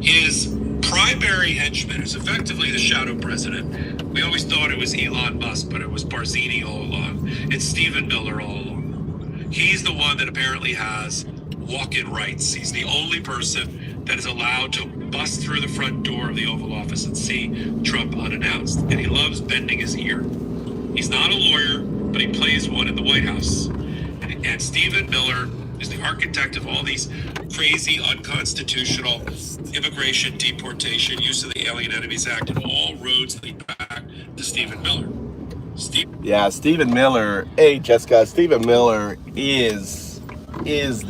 His primary henchman is effectively the shadow president. We always thought it was Elon Musk, but it was Barzini all along. It's Stephen Miller all along. He's the one that apparently has walk-in rights. He's the only person that is allowed to bust through the front door of the Oval Office and see Trump unannounced. And he loves bending his ear. He's not a lawyer, but he plays one in the White House. And Stephen Miller is the architect of all these crazy, unconstitutional immigration, deportation, use of the Alien Enemies Act, and all roads lead back to Stephen Miller. Yeah, Stephen Miller. Hey, Jessica. Stephen Miller is Goebbels,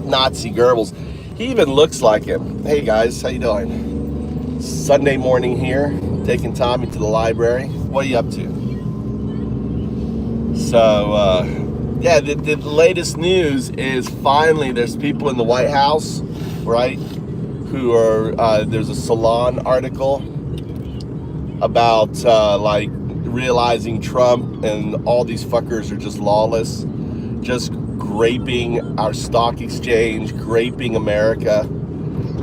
Nazi Goebbels. He even looks like him. Hey guys, how you doing? Sunday morning here, taking Tommy to the library. What are you up to? So, yeah, the latest news is finally there's people in the White House, right, who are, there's a Salon article about, like, realizing Trump and all these fuckers are just lawless, just graping our stock exchange, graping America,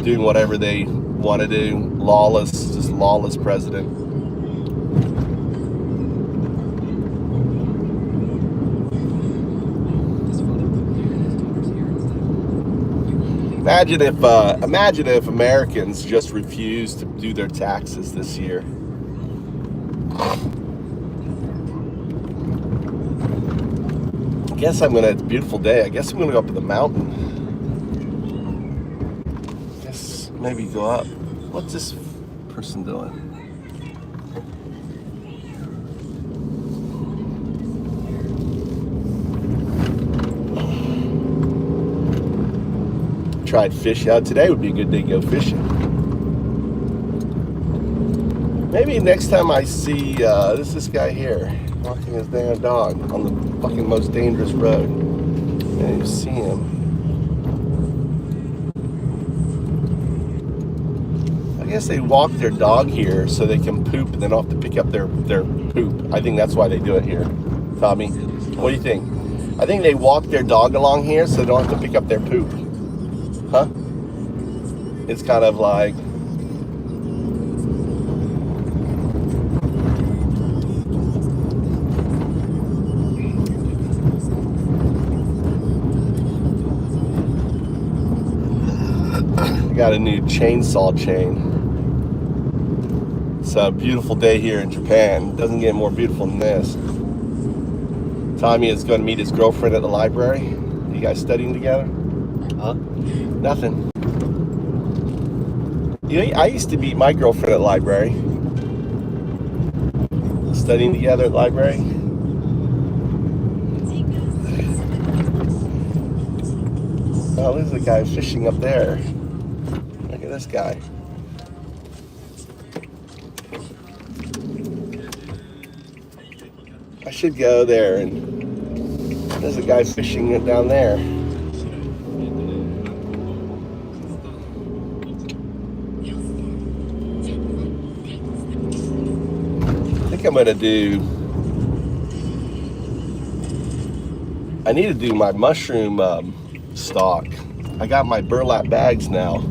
doing whatever they want to do, lawless, just lawless president. Imagine if Americans just refused to do their taxes this year. I guess it's a beautiful day. I guess I'm gonna go up to the mountain. I guess maybe go up. What's this person doing? Tried fish out today. Would be a good day to go fishing. Maybe next time I see this guy here walking his damn dog on the fucking most dangerous road, and you see him. I guess they walk their dog here so they can poop and then don't have to pick up their poop. I think that's why they do it here. Tommy, what do you think? I think they walk their dog along here so they don't have to pick up their poop. Huh? It's kind of like I got a new chainsaw chain. It's a beautiful day here in Japan. It doesn't get more beautiful than this. Tommy is going to meet his girlfriend at the library. You guys studying together? Huh? Nothing. You know, I used to meet my girlfriend at the library. Studying together at the library. Oh, there's a guy fishing up there. Look at this guy. I should go there, and there's a guy fishing down there. I'm gonna I need to do my mushroom stock. I got my burlap bags now.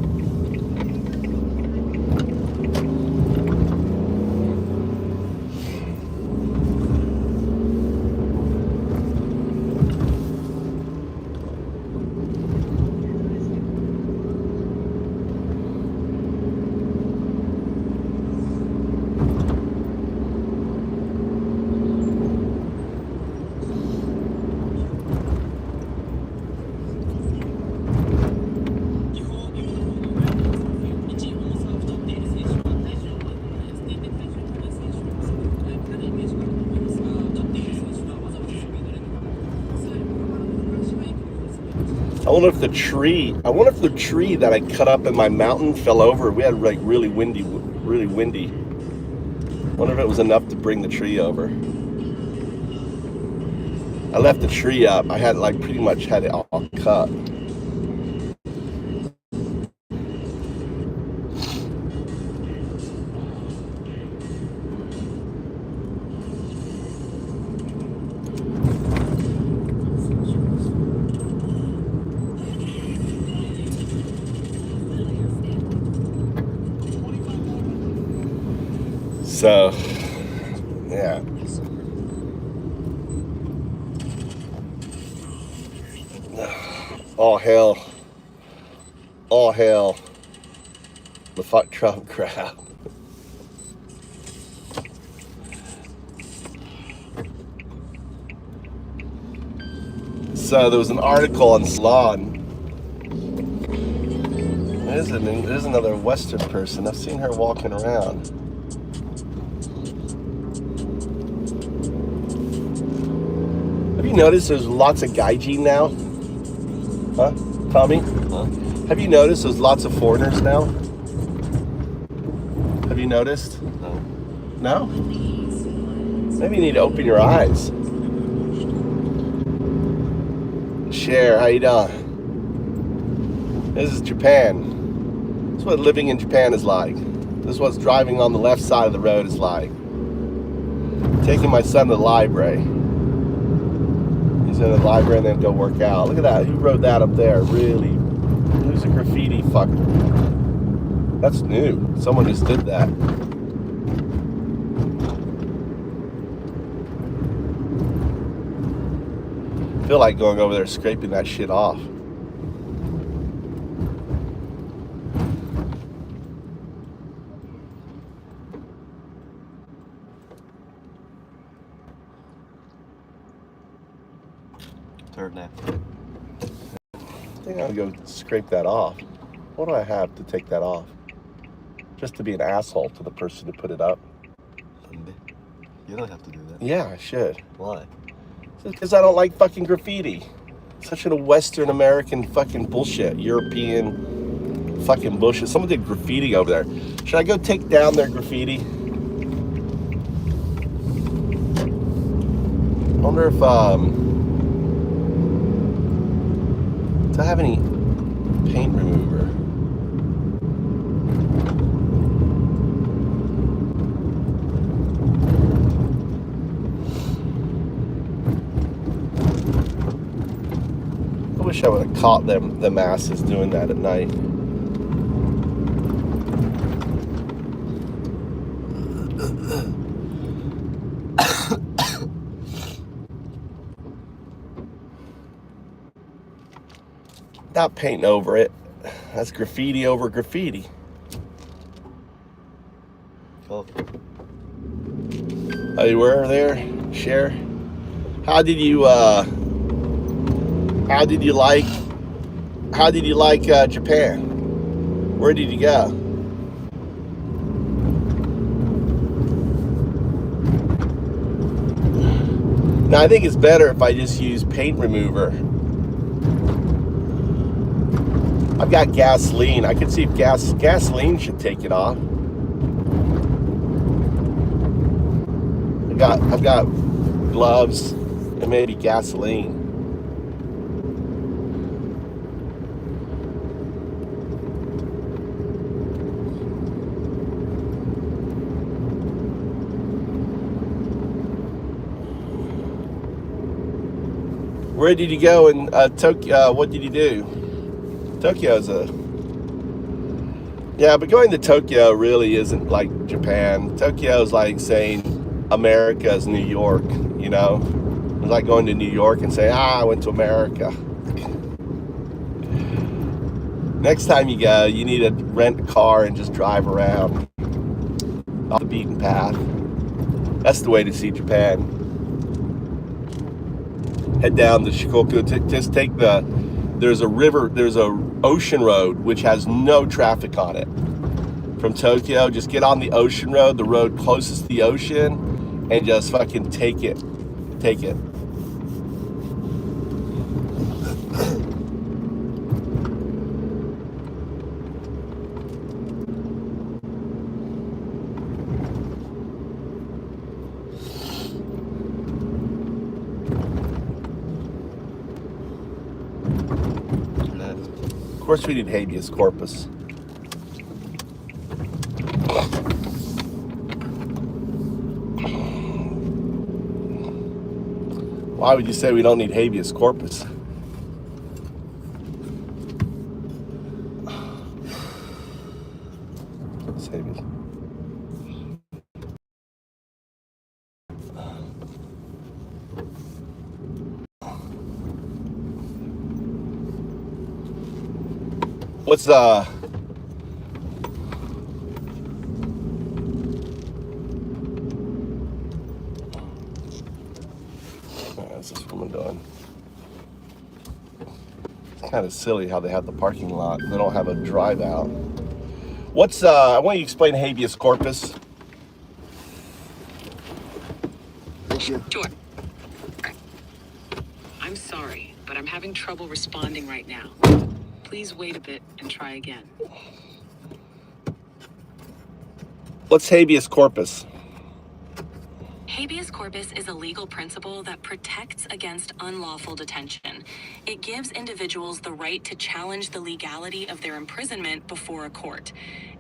I wonder if the tree that I cut up in my mountain fell over. We had like really windy. I wonder if it was enough to bring the tree over. I left the tree up. I had like pretty much had it all cut. So, yeah. All hell. All hell. The fuck Trump crowd. So there was an article on Salon. There's another Western person. I've seen her walking around. Have you noticed there's lots of gaijin now? Huh? Tommy? Huh? Have you noticed there's lots of foreigners now? Have you noticed? No. No? Maybe you need to open your eyes. Share, how you doing? This is Japan. This is what living in Japan is like. This is what driving on the left side of the road is like. Taking my son to the library. He's in the library and then go work out. Look at that. Who wrote that up there? Really? Who's a graffiti fucker? That's new. Someone just did that. I feel like going over there scraping that shit off. Turn that. I think I'll go scrape that off. What do I have to take that off? Just to be an asshole to the person who put it up. You don't have to do that. Yeah, I should. Why? Because I don't like fucking graffiti. Such a Western American fucking bullshit. European fucking bullshit. Someone did graffiti over there. Should I go take down their graffiti? I wonder if, do I have any paint remover? I wish I would have caught them asses doing that at night. Not painting over it. That's graffiti over graffiti. Oh. Oh, you were there, Cher? How did you like Japan? Where did you go? Now I think it's better if I just use paint remover. I've got gasoline. I could see if gasoline should take it off. I've got gloves and maybe gasoline. Where did you go in Tokyo? What did you do? Tokyo's yeah, but going to Tokyo really isn't like Japan. Tokyo's like saying America is New York, you know? It's like going to New York and saying, I went to America. Next time you go, you need to rent a car and just drive around off the beaten path. That's the way to see Japan. Head down to Shikoku, just take there's a ocean road which has no traffic on it. From Tokyo, just get on the ocean road, the road closest to the ocean, and just fucking take it. Take it. Of course we need habeas corpus. Why would you say we don't need habeas corpus? What's what's this woman doing? It's kind of silly how they have the parking lot. They don't have a drive out. What's I want you to explain habeas corpus. Thank you. Sure. I'm sorry, but I'm having trouble responding right now. Please wait a bit and try again. What's habeas corpus? Habeas corpus is a legal principle that protects against unlawful detention. It gives individuals the right to challenge the legality of their imprisonment before a court.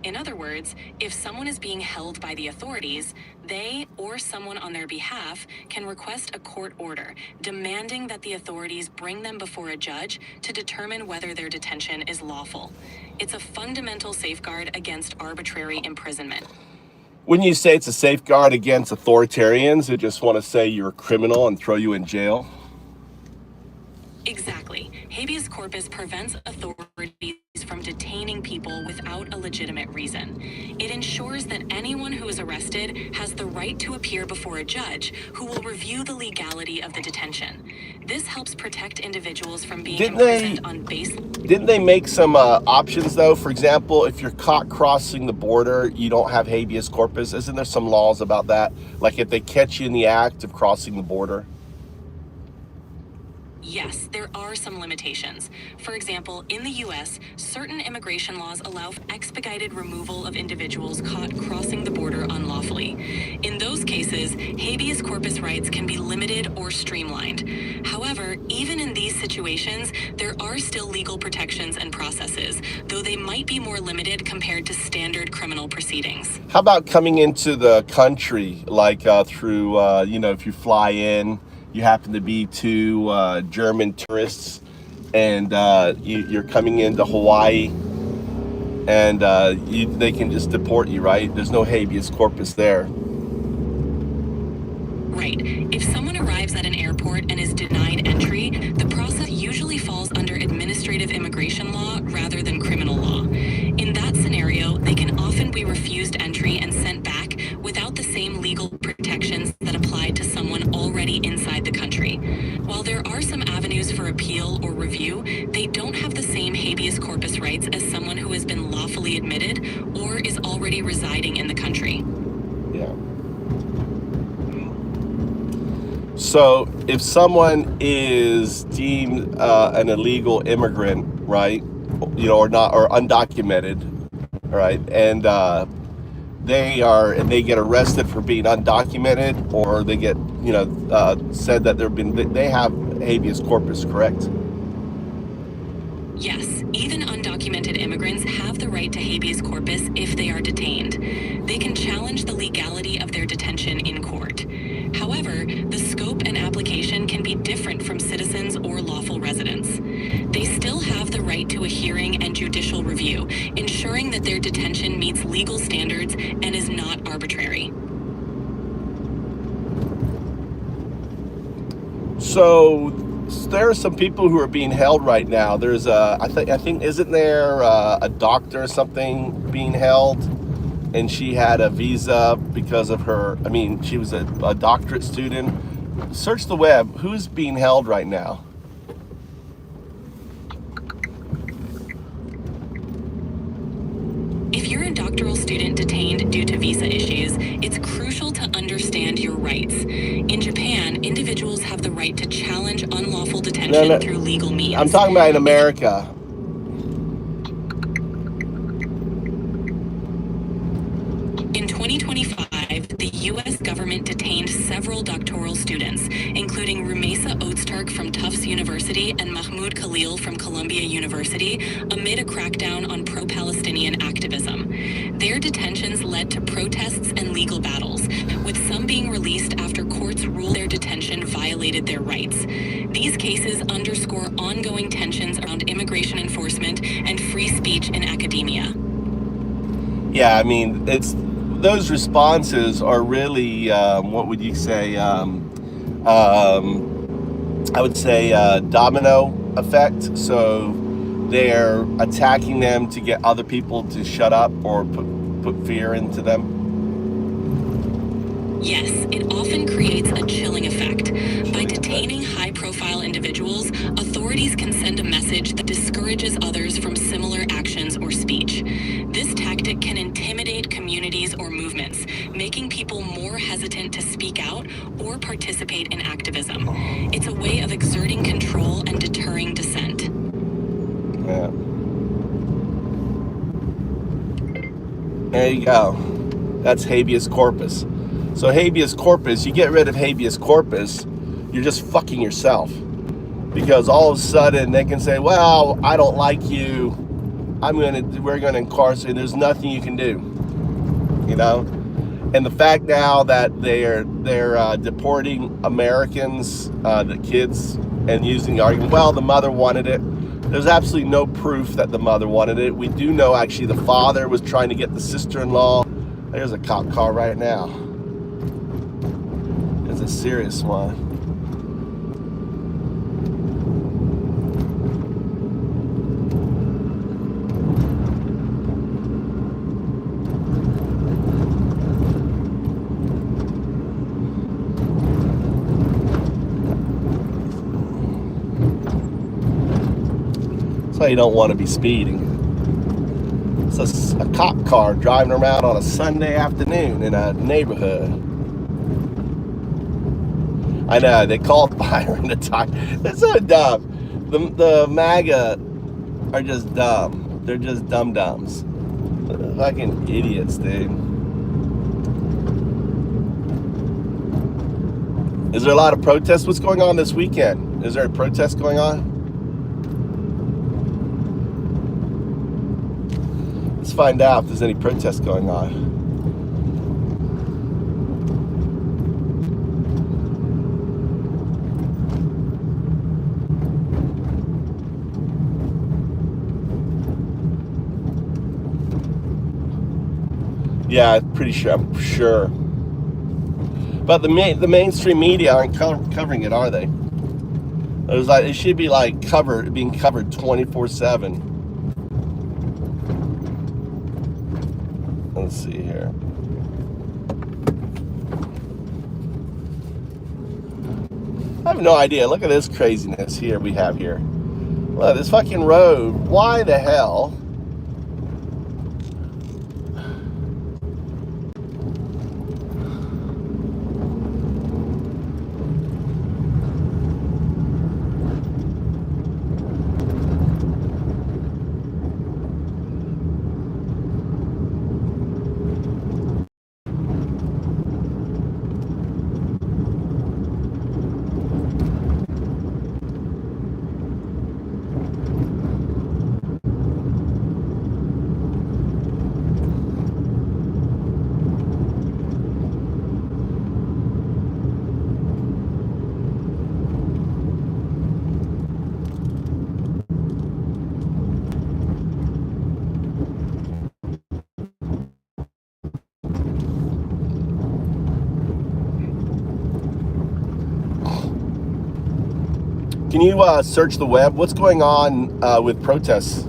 In other words, if someone is being held by the authorities, they or someone on their behalf can request a court order demanding that the authorities bring them before a judge to determine whether their detention is lawful. It's a fundamental safeguard against arbitrary imprisonment. When you say it's a safeguard against authoritarians who just want to say you're a criminal and throw you in jail? Exactly. Habeas corpus prevents authorities from detaining people without a legitimate reason. It ensures that anyone who is arrested has the right to appear before a judge who will review the legality of the detention. This helps protect individuals from being imprisoned on Didn't they make some options though? For example, if you're caught crossing the border, you don't have habeas corpus. Isn't there some laws about that? Like if they catch you in the act of crossing the border? Yes, there are some limitations. For example, in the U.S., certain immigration laws allow for expedited removal of individuals caught crossing the border unlawfully. In those cases, habeas corpus rights can be limited or streamlined. However, even in these situations, there are still legal protections and processes, though they might be more limited compared to standard criminal proceedings. How about coming into the country, like through, if you fly in, you happen to be two German tourists, and you're coming into Hawaii, and they can just deport you, right? There's no habeas corpus there. Right. If someone arrives at an airport and is denied entry, the process usually falls under administrative immigration law rather than criminal law. In that scenario, they can often be refused entry and sent back without the same legal protections that apply to someone already inside the country. While there are some avenues for appeal or review, they don't have the same habeas corpus rights as someone who has been lawfully admitted or is already residing in the country. Yeah. So if someone is deemed an illegal immigrant, right, or not, or undocumented, right, and they get arrested for being undocumented, or they get said that they have habeas corpus, correct? Yes, even undocumented immigrants have the right to habeas corpus if they are detained. They can challenge the legality of their detention in court. However, the scope and application can be different from citizens or lawful residents. They still have the right to a hearing and judicial review, ensuring that their detention meets legal standards and is not arbitrary. So there are some people who are being held right now. There's I think isn't there a doctor or something being held, and she had a visa because of her. I mean, she was a doctorate student. Search the web. Who's being held right now? If you're a doctoral student detained due to visa issues, it's crucial to understand your rights. In Japan, individuals have the right to challenge unlawful detention through legal means. I'm talking about in America. In 2025, the U.S. government detained several doctoral students, including Rumeysa Öztürk from Tufts University and Mahmoud Khalil from Columbia University, amid a crackdown on pro-Palestinian activism. Their detentions led to protests and legal battles, with some being released after courts ruled their detention violated their rights. These cases underscore ongoing tensions around immigration enforcement and free speech in academia. Yeah, I mean, those responses are really, what would you say? I would say domino effect. So they're attacking them to get other people to shut up or put fear into them? Yes, it often creates a chilling effect. By detaining high-profile individuals, authorities can send a message that discourages others from similar actions or speech. This tactic can intimidate communities or movements, making people more hesitant to speak out or participate in activism. It's a way of exerting control and deterring dissent. Yeah. There you go. That's habeas corpus. So habeas corpus, you get rid of habeas corpus, you're just fucking yourself. Because all of a sudden they can say, well, I don't like you. We're gonna incarcerate. There's nothing you can do. You know? And the fact now that they're deporting Americans, the kids, and using the argument, well, the mother wanted it. There's absolutely no proof that the mother wanted it. We do know actually the father was trying to get the sister-in-law. There's a cop car right now. It's a serious one. That's why you don't want to be speeding. It's a cop car driving around on a Sunday afternoon in a neighborhood. I know, they called Byron to talk. They're so dumb. The MAGA are just dumb. They're just dum-dums. Fucking idiots, dude. Is there a lot of protests? What's going on this weekend? Is there a protest going on? Let's find out if there's any protests going on. Yeah, pretty sure. I'm sure. But the mainstream media aren't covering it, are they? There's like it should be like being covered 24/7. Let's see here. I have no idea. Look at this craziness here we have here. Look, this fucking road. Why the hell? Can you search the web? What's going on with protests?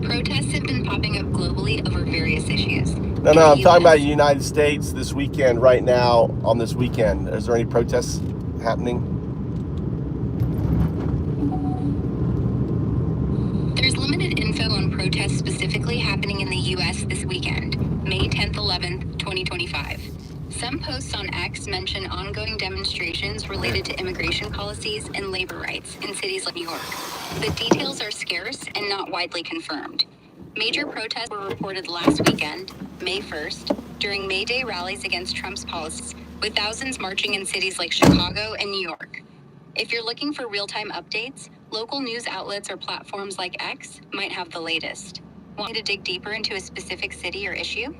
Protests have been popping up globally over various issues. No, I'm talking about the United States this weekend, right now, on this weekend. Is there any protests happening? There's limited info on protests specifically happening in the U.S. this weekend, May 10th, 11th, 2025. Some posts on X mention ongoing demonstrations related to immigration policies and labor rights in cities like New York. The details are scarce and not widely confirmed. Major protests were reported last weekend, May 1st, during May Day rallies against Trump's policies, with thousands marching in cities like Chicago and New York. If you're looking for real-time updates, local news outlets or platforms like X might have the latest. Want me to dig deeper into a specific city or issue?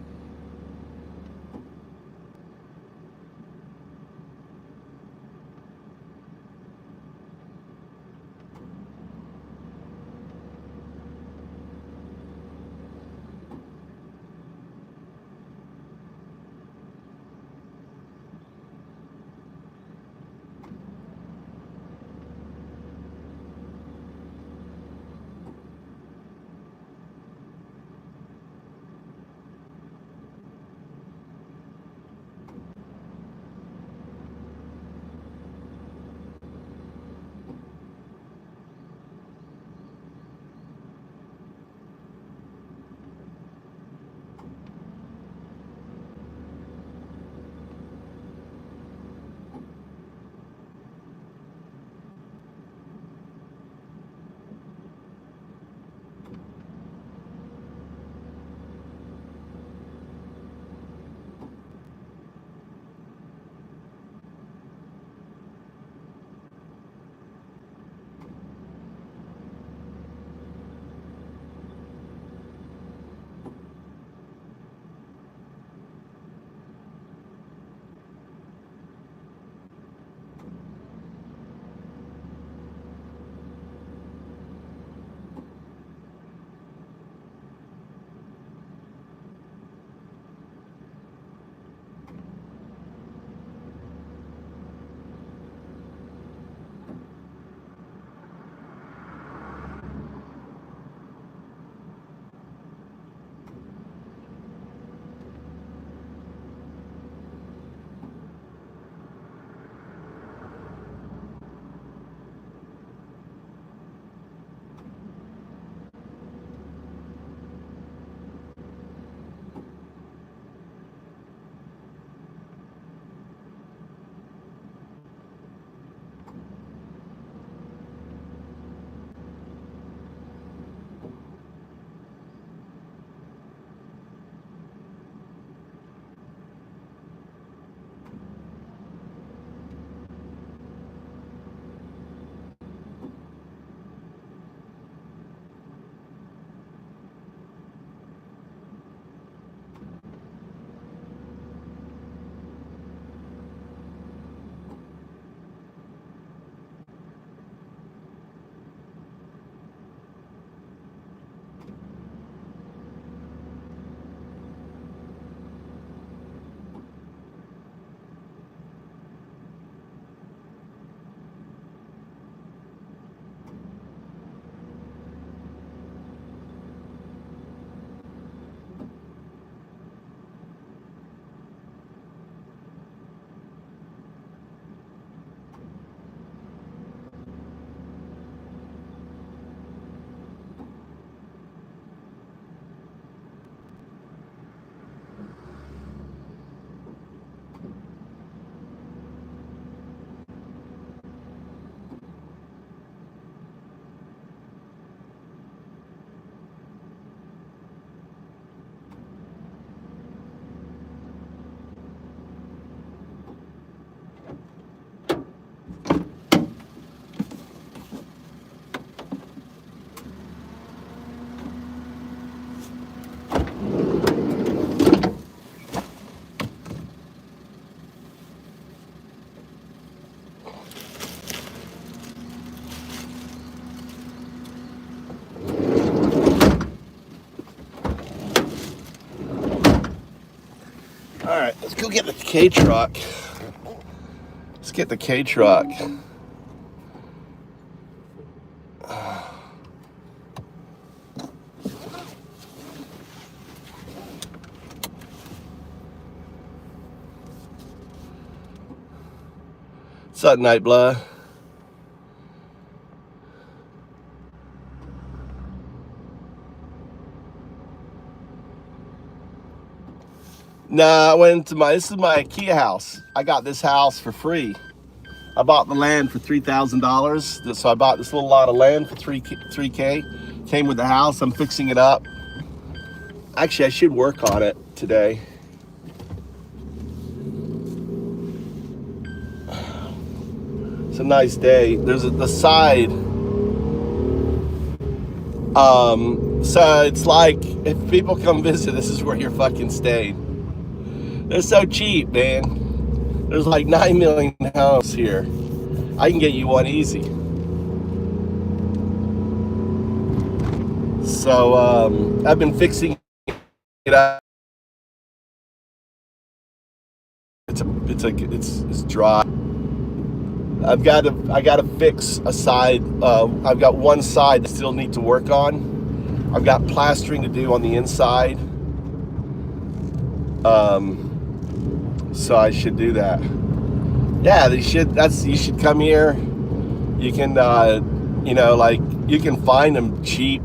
Let's go get the K truck. Let's get the K truck. What's up, Nightblood? Nah, I went to this is my IKEA house. I got this house for free. I bought the land for $3,000. So I bought this little lot of land for 3K. Came with the house. I'm fixing it up. Actually, I should work on it today. It's a nice day. There's the side. So it's like if people come visit, this is where you're fucking staying. They're so cheap, man. There's like 9 million homes here. I can get you one easy. So I've been fixing it up. It's dry. I gotta fix a side. I've got one side that still need to work on. I've got plastering to do on the inside. So I should do that. Yeah, you should come here. You can, you can find them cheap.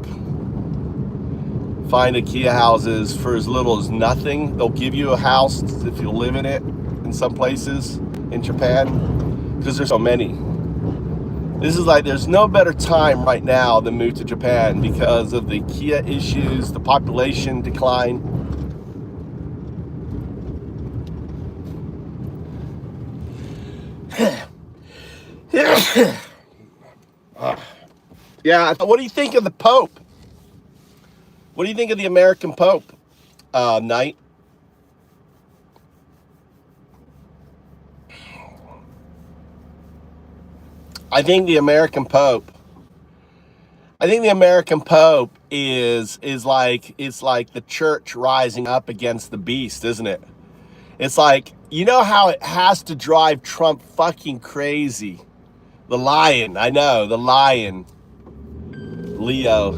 Find IKEA houses for as little as nothing. They'll give you a house if you live in it in some places in Japan. Because there's so many. This is like, there's no better time right now than move to Japan because of the IKEA issues, the population decline. Yeah, what do you think of the Pope? What do you think of the American Pope, Knight? I think the American Pope is like, it's like the church rising up against the beast, isn't it? It's like, you know how it has to drive Trump fucking crazy. The lion, I know, the lion. Leo.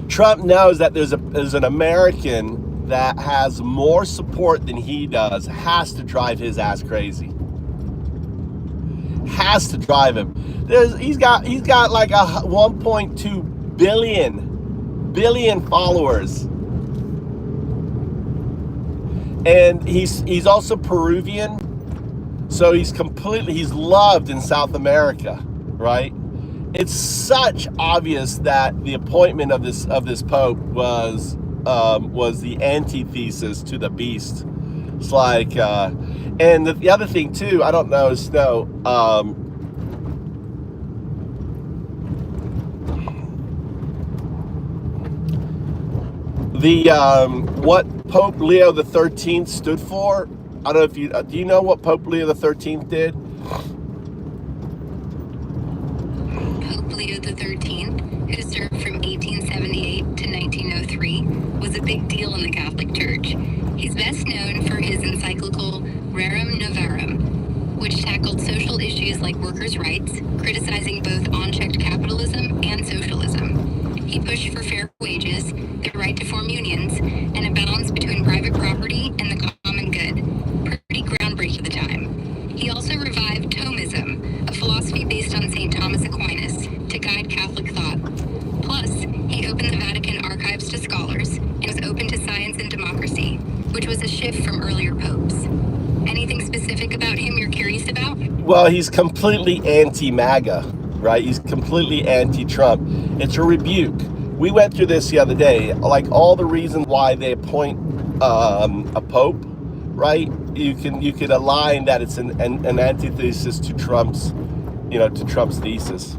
Trump knows that there's an American that has more support than he does, has to drive his ass crazy. Has to drive him. He's got like a 1.2 billion followers, and he's also Peruvian, so he's loved in South America, right? It's such obvious that the appointment of this Pope was the antithesis to the beast. It's like, and the other thing too, I don't know, Snow, what Pope Leo the 13th stood for. I don't know if do you know what Pope Leo the 13th did? Pope Leo the 13th, who served from 1878 to 1903, was a big deal in the Catholic Church. He's best known for his encyclical Rerum Novarum, which tackled social issues like workers' rights, criticizing both unchecked capitalism and socialism. He pushed for fair wages, the right to form unions, and a balance between private property and the common good. Pretty groundbreaking at the time. He also revived Thomism, a philosophy based on St. Thomas Aquinas, to guide Catholic thought. Plus, he opened the Vatican archives to scholars and was open to science and democracy, which was a shift from earlier popes. Anything specific about him you're curious about? Well, he's completely anti-MAGA, right? He's completely anti-Trump. It's a rebuke. We went through this the other day, like all the reasons why they appoint a pope, right? You can align that it's an antithesis to Trump's, to Trump's thesis.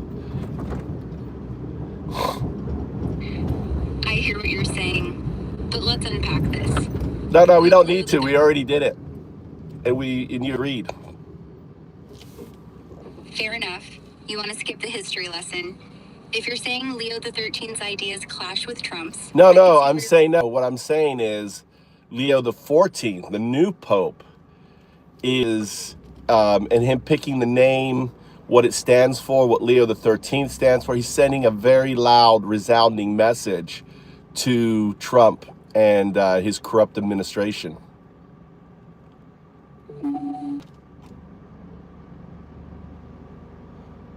I hear what you're saying, but let's unpack this. No, we don't need to. We already did it. And you read. Fair enough. You want to skip the history lesson. If you're saying Leo the 13th's ideas clash with Trump's... No, I'm saying no. What I'm saying is Leo the 14th, the new Pope, is, and him picking the name, what it stands for, what Leo the 13th stands for. He's sending a very loud, resounding message to Trump and his corrupt administration.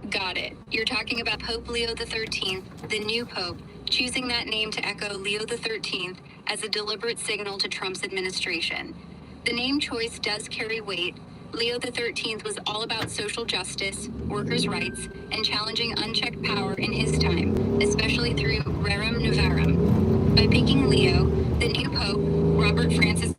Got it. You're talking about Pope Leo the 13th, the new Pope, choosing that name to echo Leo the 13th as a deliberate signal to Trump's administration. The name choice does carry weight. Leo the 13th was all about social justice, workers' rights, and challenging unchecked power in his time, especially through Rerum Novarum. By picking Leo, the new Pope, Robert Francis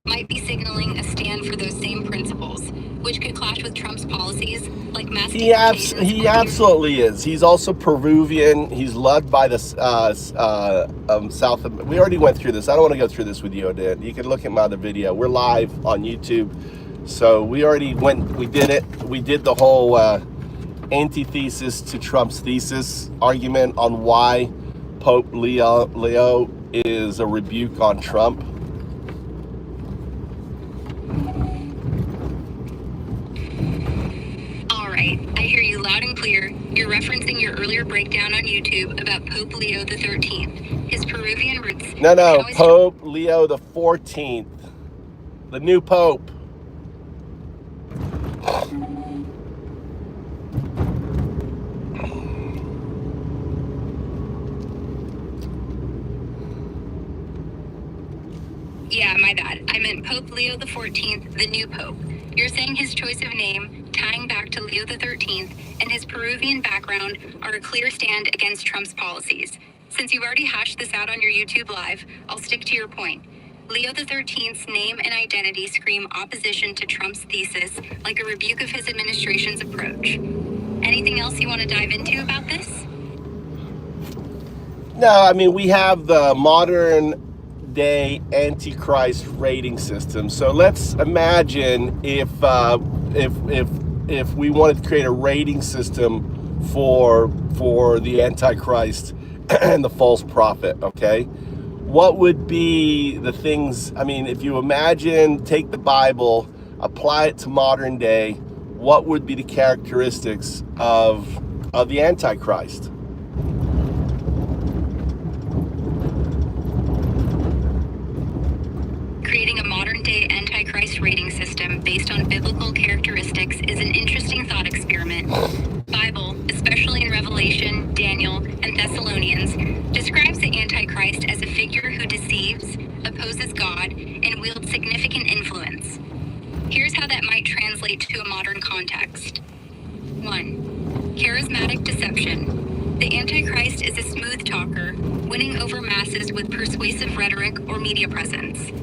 might be signaling a stand for those same principles, which could clash with Trump's policies like mass He absolutely is. He's also Peruvian. He's loved by the South. We already went through this. I don't want to go through this with you, Odin. You can look at my other video. We're live on YouTube. So we already we did it. We did the whole antithesis to Trump's thesis argument on why Pope Leo is a rebuke on Trump. I hear you loud and clear. You're referencing your earlier breakdown on YouTube about Pope Leo the 13th, his Peruvian roots. No, Pope Leo the 14th, the new Pope. Yeah, my bad. I meant Pope Leo the 14th, the new Pope. You're saying his choice of name, tying back to Leo the 13th, and his Peruvian background are a clear stand against Trump's policies. Since you've already hashed this out on your YouTube live, I'll stick to your point. Leo the 13th's name and identity scream opposition to Trump's thesis, like a rebuke of his administration's approach. Anything else you want to dive into about this? No, I mean, we have the modern day Antichrist rating system. So let's imagine if we wanted to create a rating system for the Antichrist and the false prophet, okay? What would be the things, I mean, if you imagine, take the Bible, apply it to modern day, what would be the characteristics of the Antichrist? Creating a modern-day Antichrist rating system based on biblical characteristics is an interesting thought experiment. Bible, especially in Revelation, Daniel, and Thessalonians, describes the Antichrist as a figure who deceives, opposes God, and wields significant influence. Here's how that might translate to a modern context. 1. Charismatic deception. The Antichrist is a smooth talker, winning over masses with persuasive rhetoric or media presence.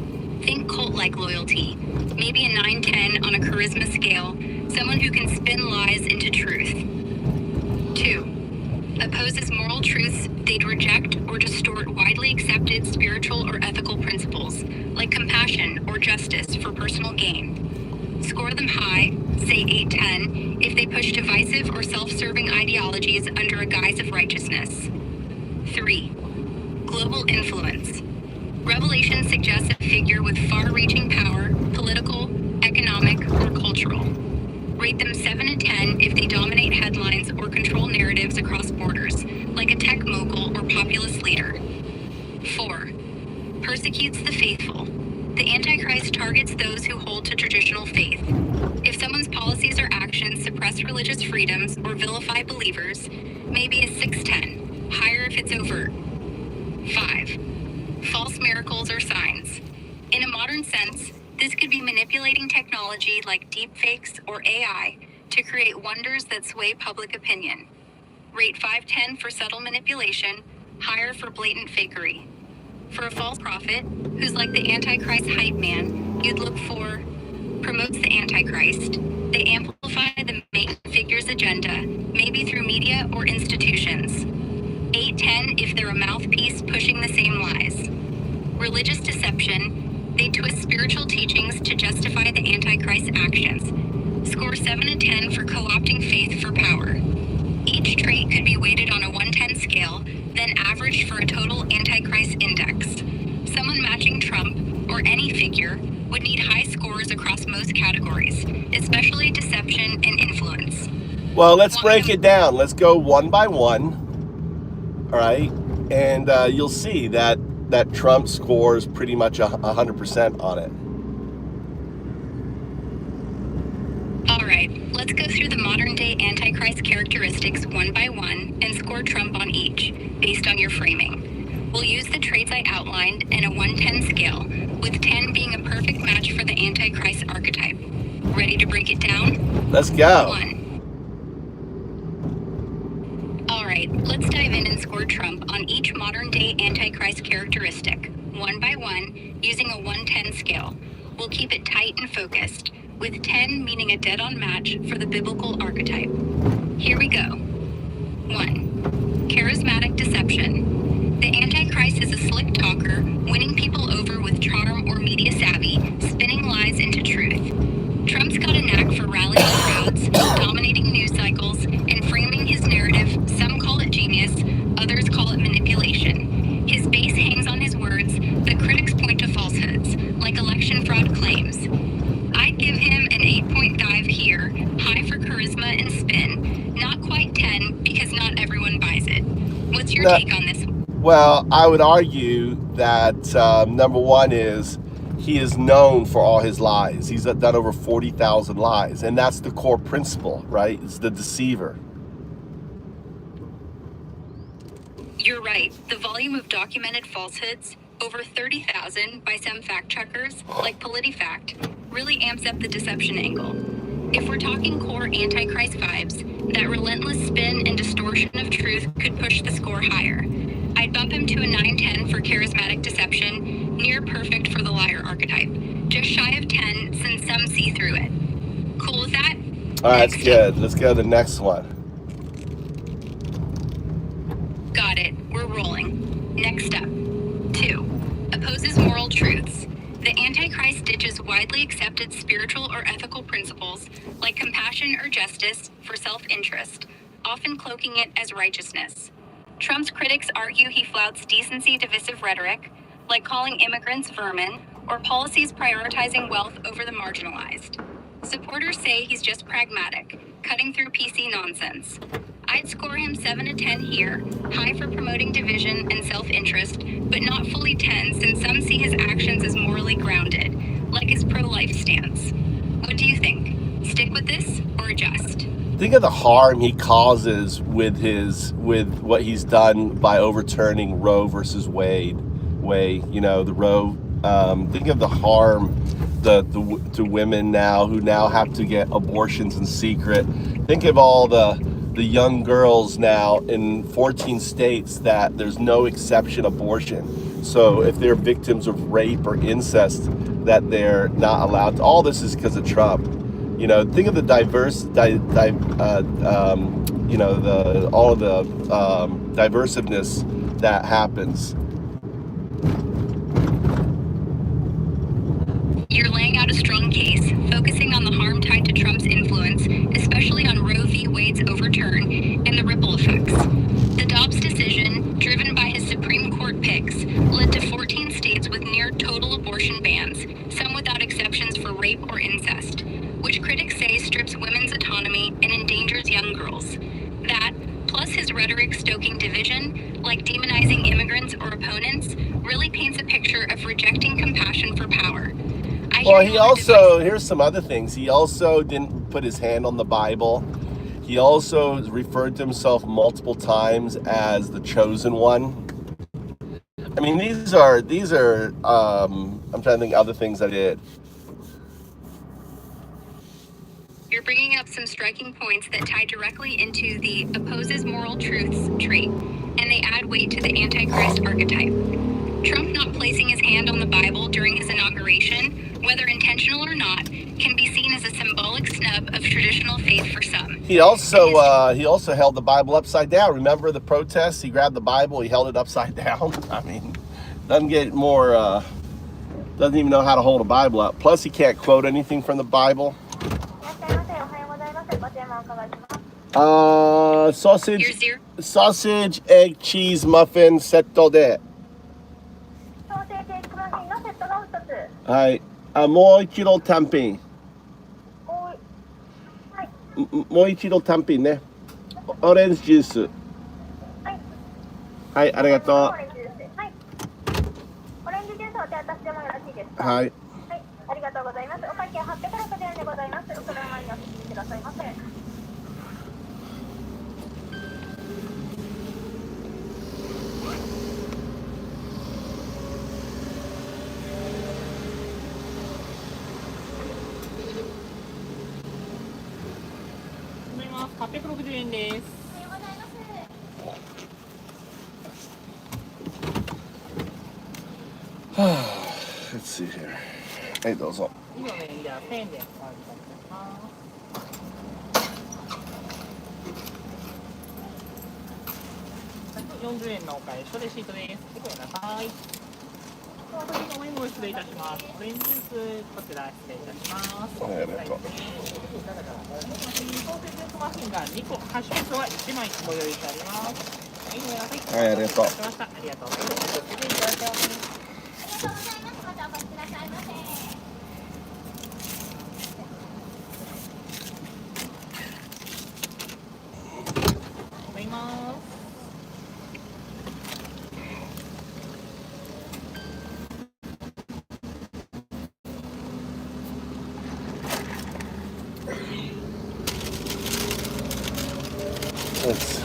Think cult-like loyalty, maybe a 9-10 on a charisma scale, someone who can spin lies into truth. 2. Opposes moral truths they'd reject or distort widely accepted spiritual or ethical principles, like compassion or justice for personal gain. Score them high, say 8-10, if they push divisive or self-serving ideologies under a guise of righteousness. 3. Global influence. Revelation suggests a figure with far-reaching power, political, economic, or cultural. Rate them 7 and 10 if they dominate headlines or control narratives across borders, like a tech mogul or populist leader. 4. Persecutes the faithful. The Antichrist targets those who hold to traditional faith. If someone's policies or actions suppress religious freedoms or vilify believers, maybe a 6-10, higher if it's overt. 5. False miracles or signs. In a modern sense, this could be manipulating technology like deepfakes or AI to create wonders that sway public opinion. Rate 5-10 for subtle manipulation, higher for blatant fakery. For a false prophet, who's like the Antichrist hype man, you'd look for promotes the Antichrist. They amplify the main figure's agenda, maybe through media or institutions. 8-10 if they're a mouthpiece pushing the same lies. Religious deception. They twist spiritual teachings to justify the Antichrist's actions. Score 7 and 10 for co-opting faith for power. Each trait could be weighted on a 1-10 scale, then averaged for a total Antichrist index. anyone matching Trump, or any figure, would need high scores across most categories, especially deception and influence. Well, let's break it down. Let's go one by one, all right? And you'll see that Trump scores pretty much 100% on it. All right, let's go through the modern-day Antichrist characteristics one by one and score Trump on each, based on your framing. We'll use the traits I outlined in a 1-10 scale, with 10 being a perfect match for the Antichrist archetype. Ready to break it down? Let's go. 1. All right, let's dive in and score Trump on each modern-day Antichrist characteristic, one by one, using a 1-10 scale. We'll keep it tight and focused, with 10 meaning a dead-on match for the biblical archetype. Here we go. 1. Charismatic deception. The Antichrist is a slick talker, winning people over with charm or media savvy, spinning lies into truth. Trump's got a knack for rallying crowds, dominating news cycles, and framing his narrative. Some call it genius, others call it manipulation. His base hangs on his words, but critics point to falsehoods, like election fraud claims. I'd give him an 8.5 here, high for charisma and spin, not quite 10 because not everyone buys it. What's your take on this? Well, I would argue that number one is he is known for all his lies. He's done over 40,000 lies, and that's the core principle, right? It's the deceiver. You're right. The volume of documented falsehoods, over 30,000 by some fact checkers, like PolitiFact, really amps up the deception angle. If we're talking core Antichrist vibes, that relentless spin and distortion of truth could push the score higher. I'd bump him to a 9-10 for charismatic deception, near perfect for the liar archetype. Just shy of 10 since some see through it. Cool with that? All right, that's good. Let's go to the next one. Got it. We're rolling. Next up. 2. Opposes moral truths. The Antichrist ditches widely accepted spiritual or ethical principles like compassion or justice for self-interest, often cloaking it as righteousness. Trump's critics argue he flouts decency divisive rhetoric, like calling immigrants vermin, or policies prioritizing wealth over the marginalized. Supporters say he's just pragmatic, cutting through PC nonsense. I'd score him 7 to 10 here, high for promoting division and self-interest, but not fully 10 since some see his actions as morally grounded, like his pro-life stance. What do you think? Stick with this or adjust? Think of the harm he causes with what he's done by overturning Roe versus Wade. The Roe. Think of the harm to women now who now have to get abortions in secret. Think of all the young girls now in 14 states that there's no exception abortion. So if they're victims of rape or incest, that they're not allowed to. All this is because of Trump. Think of the diversiveness that happens. You're laying out a strong case, focusing on the harm tied to Trump's influence, especially on Roe v. Wade's overturn and the ripple effects. The Dobbs decision, driven by his Supreme Court picks, led to 14 states with near total abortion bans, some without exceptions for rape or incest, which critics say strips women's autonomy and endangers young girls. That, plus his rhetoric stoking division, like demonizing immigrants or opponents, really paints a picture of rejecting compassion for power. Well, here's some other things. He also didn't put his hand on the Bible. He also referred to himself multiple times as the chosen one. I mean, these are I'm trying to think of other things I did. You're bringing up some striking points that tie directly into the opposes moral truths trait, and they add weight to the Antichrist archetype. Trump not placing his hand on the Bible during his inauguration, whether intentional or not, can be seen as a symbolic snub of traditional faith for some. He also held the Bible upside down. Remember the protests? He grabbed the Bible, he held it upside down. I mean, doesn't get more. Doesn't even know how to hold a Bible up. Plus, he can't quote anything from the Bible. Sausage, egg, cheese, muffin, setto de. はい。もう一度単品。もう一度単品ね。オレンジジュース。はい、ありがとう。オレンジジュースお手渡しでもよろしいですか。はい。はい、ありがとうございます。お会計860円でございます。お車前にお進みくださいませ。860円です。おはようございます。Let's see here. はい、どうぞ。以上ね、じゃあ1000円でお預かりいたします。140円のお返しとレシートです。ごめんなさい。おメモ失礼いたします。オレンジジュース、こちら失礼いたします。はい、ありがとう。ソーセージマフィンが2個、ハッシュポテトは1枚ご用意しております。はい、ごめんなさい。はい、ありがとう。ありがとうございます。失礼いたします。ありがとうございます。またお越しくださいませ。思います。Let's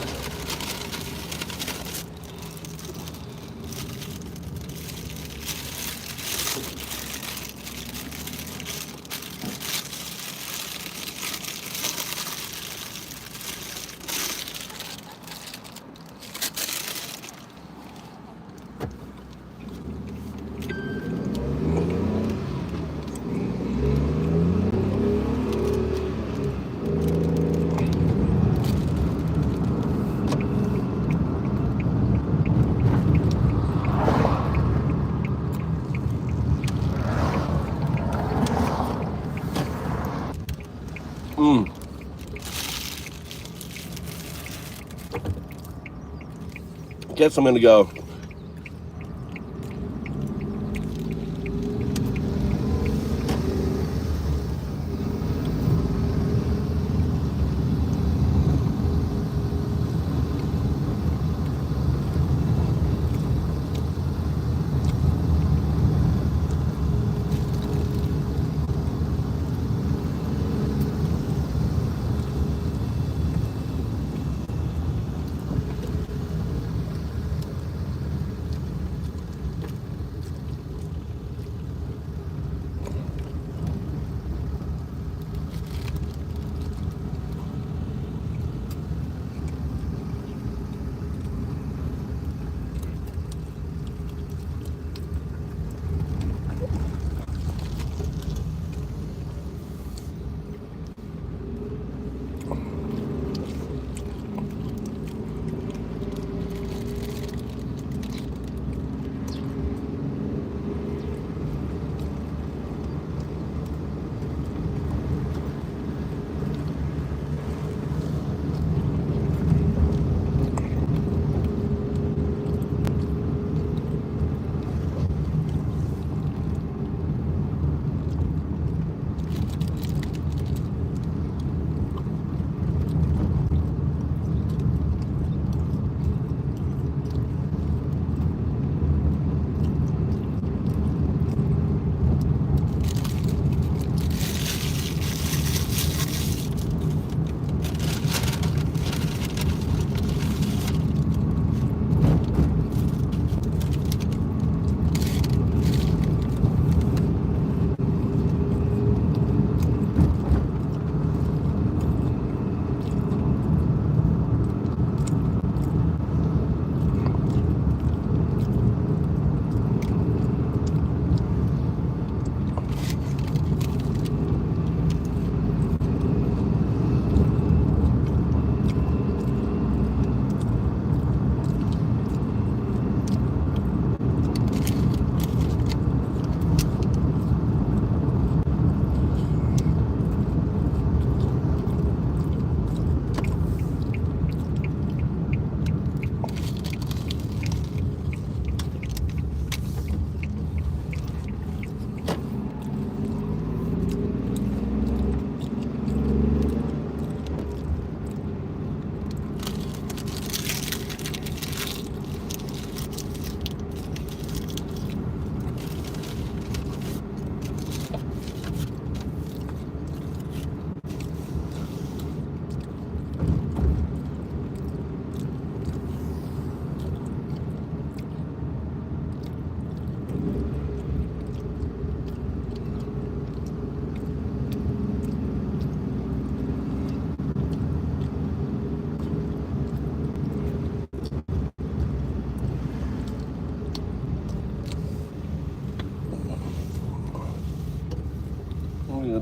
Guess I'm gonna go.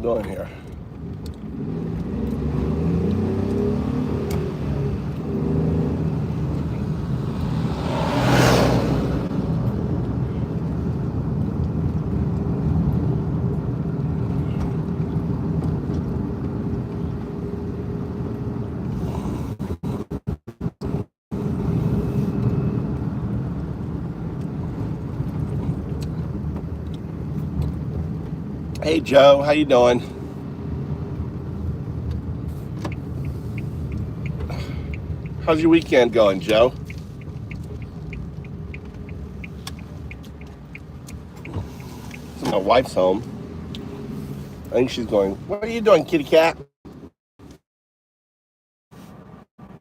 doing here? Hey Joe, how you doing? How's your weekend going, Joe? So my wife's home. I think she's going, what are you doing, kitty cat?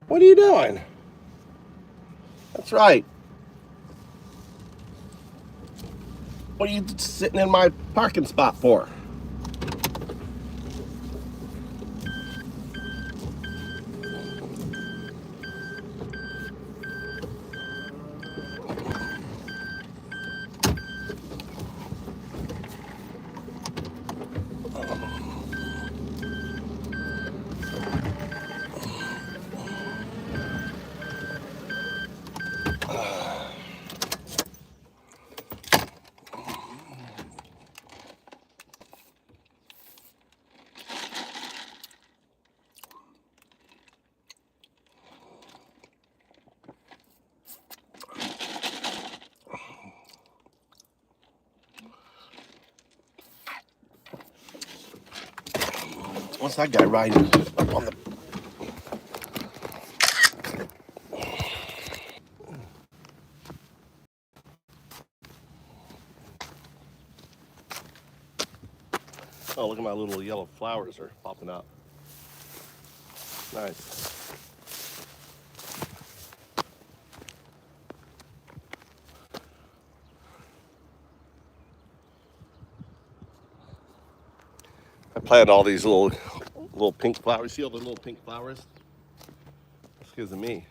What are you doing? That's right. What are you sitting in my parking spot for? What's that guy riding up on the... Oh, look at my little yellow flowers are popping up. Nice. I planted all these little pink flowers. See all the little pink flowers? That's because of me.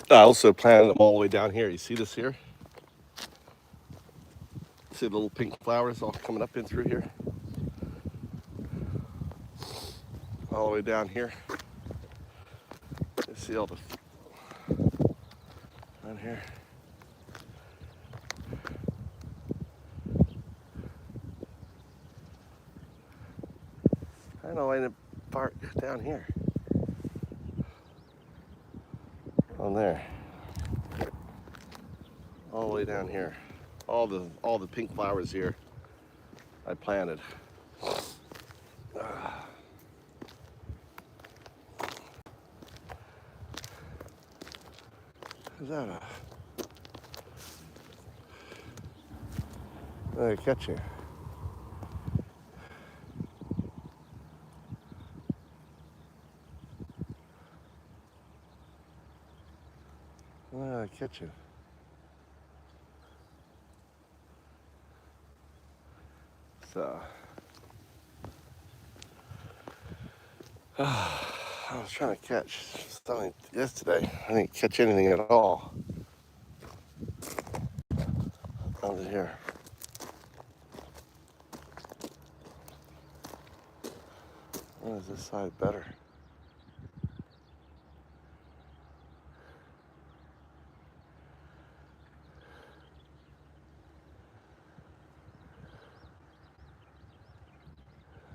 I also planted them all the way down here. You see this here? See the little pink flowers all coming up in through here? All the way down here. You see all the down here. I know I didn't park down here. On there. All the way down here. All the pink flowers here I planted. Is that a... I catch you. I catch you. So, I was trying to catch something yesterday. I didn't catch anything at all. Over here. Why is this side better?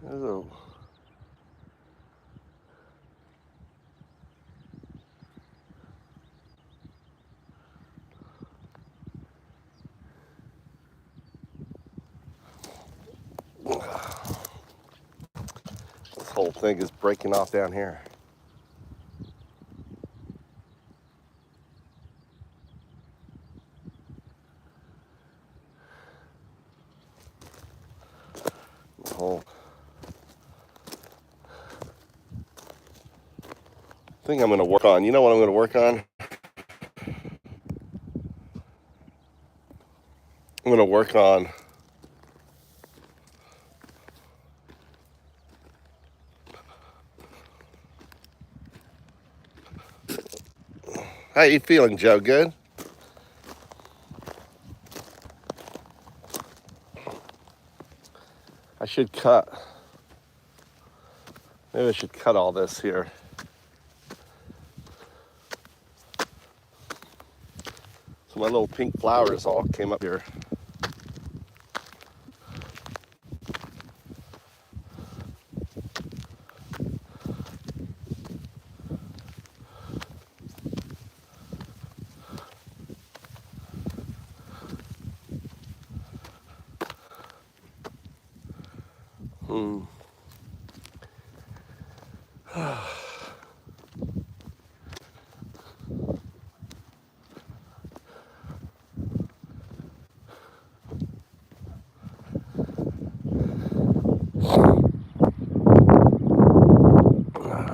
There's a... This whole thing is breaking off down here. The whole thing I'm going to work on. You know what I'm going to work on? I'm going to work on how you feeling, Joe? Good? should cut. Maybe I should cut all this here. So my little pink flowers all came up here.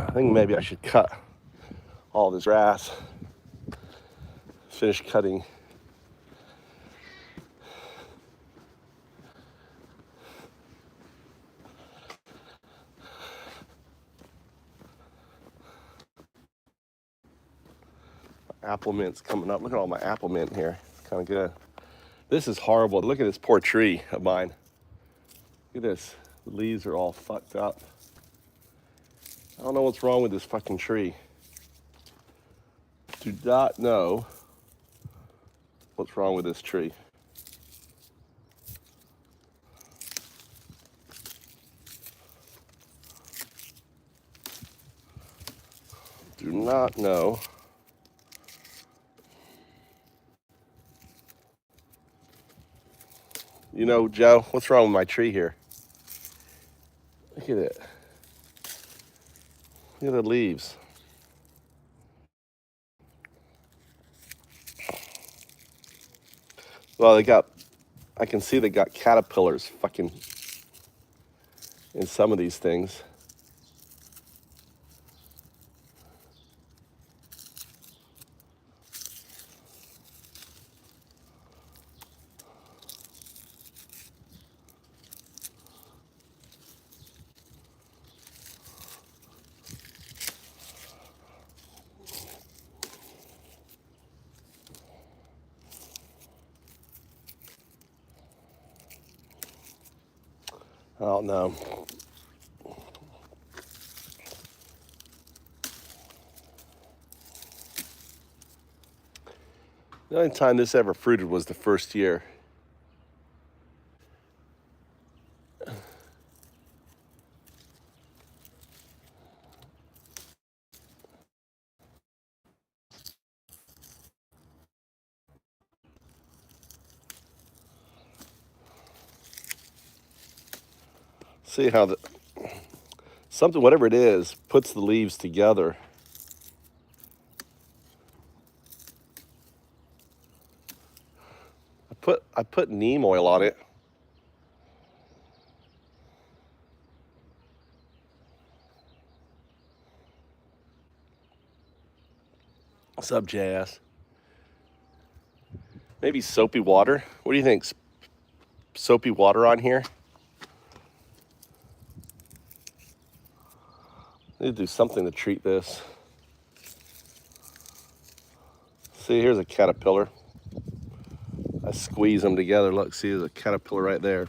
I think maybe I should cut all this grass. Finish cutting. Apple mint's coming up. Look at all my apple mint here. Kind of good. This is horrible. Look at this poor tree of mine. Look at this. The leaves are all fucked up. I don't know what's wrong with this fucking tree. Do not know what's wrong with this tree. Do not know. You know, Joe, what's wrong with my tree here? Look at it. Look at the leaves. Well, I can see they got caterpillars fucking in some of these things. I don't know. The only time this ever fruited was the first year. See how something, whatever it is, puts the leaves together. I put neem oil on it. What's up, JS? Maybe soapy water. What do you think? Soapy water on here? I need to do something to treat this. See, here's a caterpillar. I squeeze them together. Look, see, there's a caterpillar right there.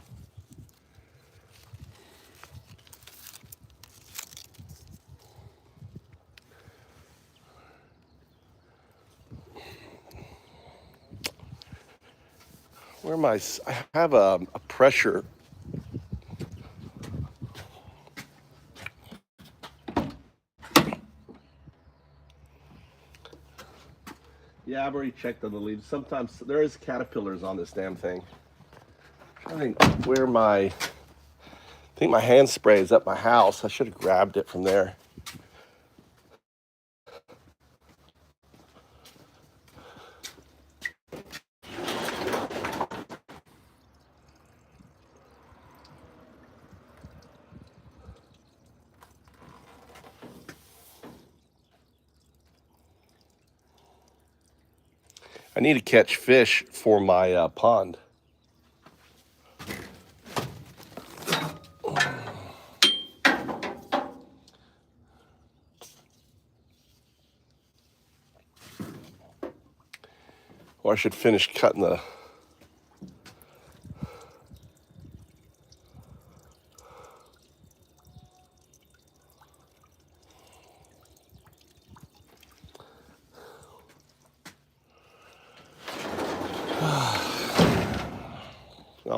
Where am I? I have a pressure. Yeah, I've already checked on the leaves. Sometimes there is caterpillars on this damn thing. I think where I think my hand spray is at my house. I should have grabbed it from there. I need to catch fish for my pond. Or I should finish cutting the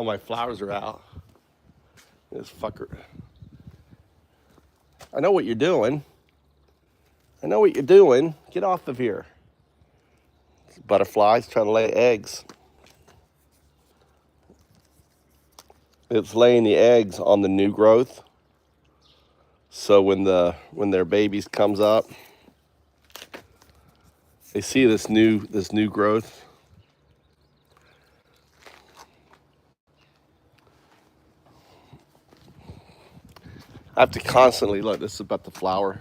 my flowers are out. This fucker. I know what you're doing. I know what you're doing. Get off of here. This butterfly's trying to lay eggs. It's laying the eggs on the new growth. So when their babies comes up, they see this new growth. I have to constantly look. This is about the flower.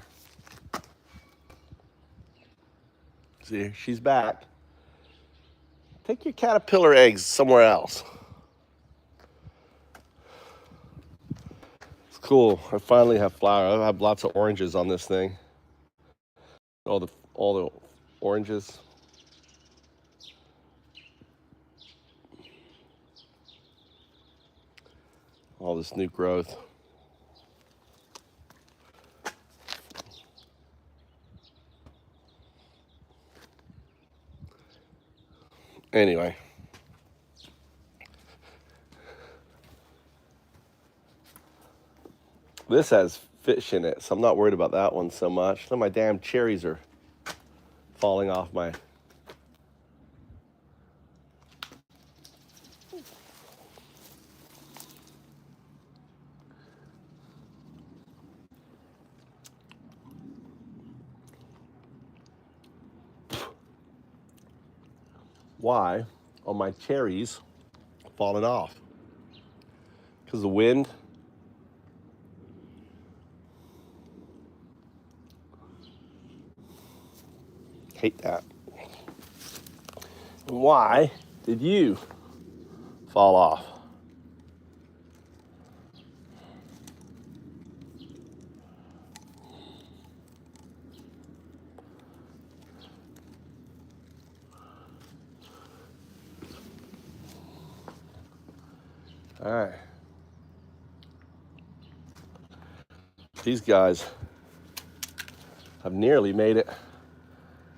See, she's back. Take your caterpillar eggs somewhere else. It's cool. I finally have flower. I have lots of oranges on this thing. All the oranges. All this new growth. Anyway. This has fish in it, so I'm not worried about that one so much. Look, my damn cherries are falling off my... Why are my cherries falling off? Because the wind. Hate that. And why did you fall off? All right. These guys have nearly made it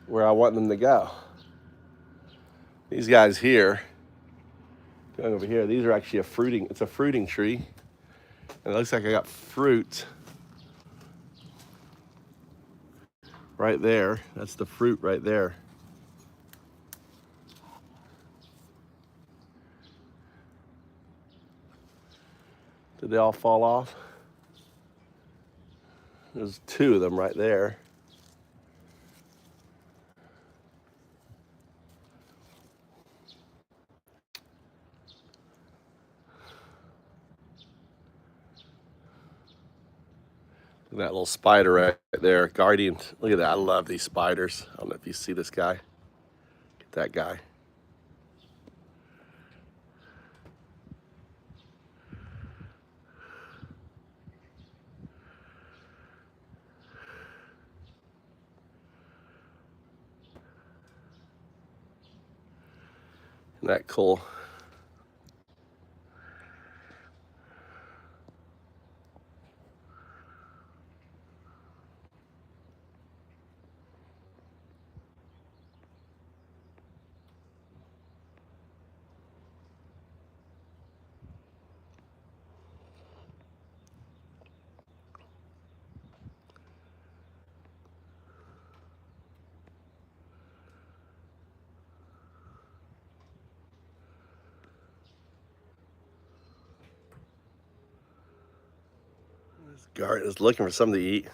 where I want them to go. These guys here, going over here, these are actually it's a fruiting tree. And it looks like I got fruit right there. That's the fruit right there. Did they all fall off? There's two of them right there. Look at that little spider right there, guardian. Look at that, I love these spiders. I don't know if you see this guy. Get that guy. Isn't that cool? This guard is looking for something to eat.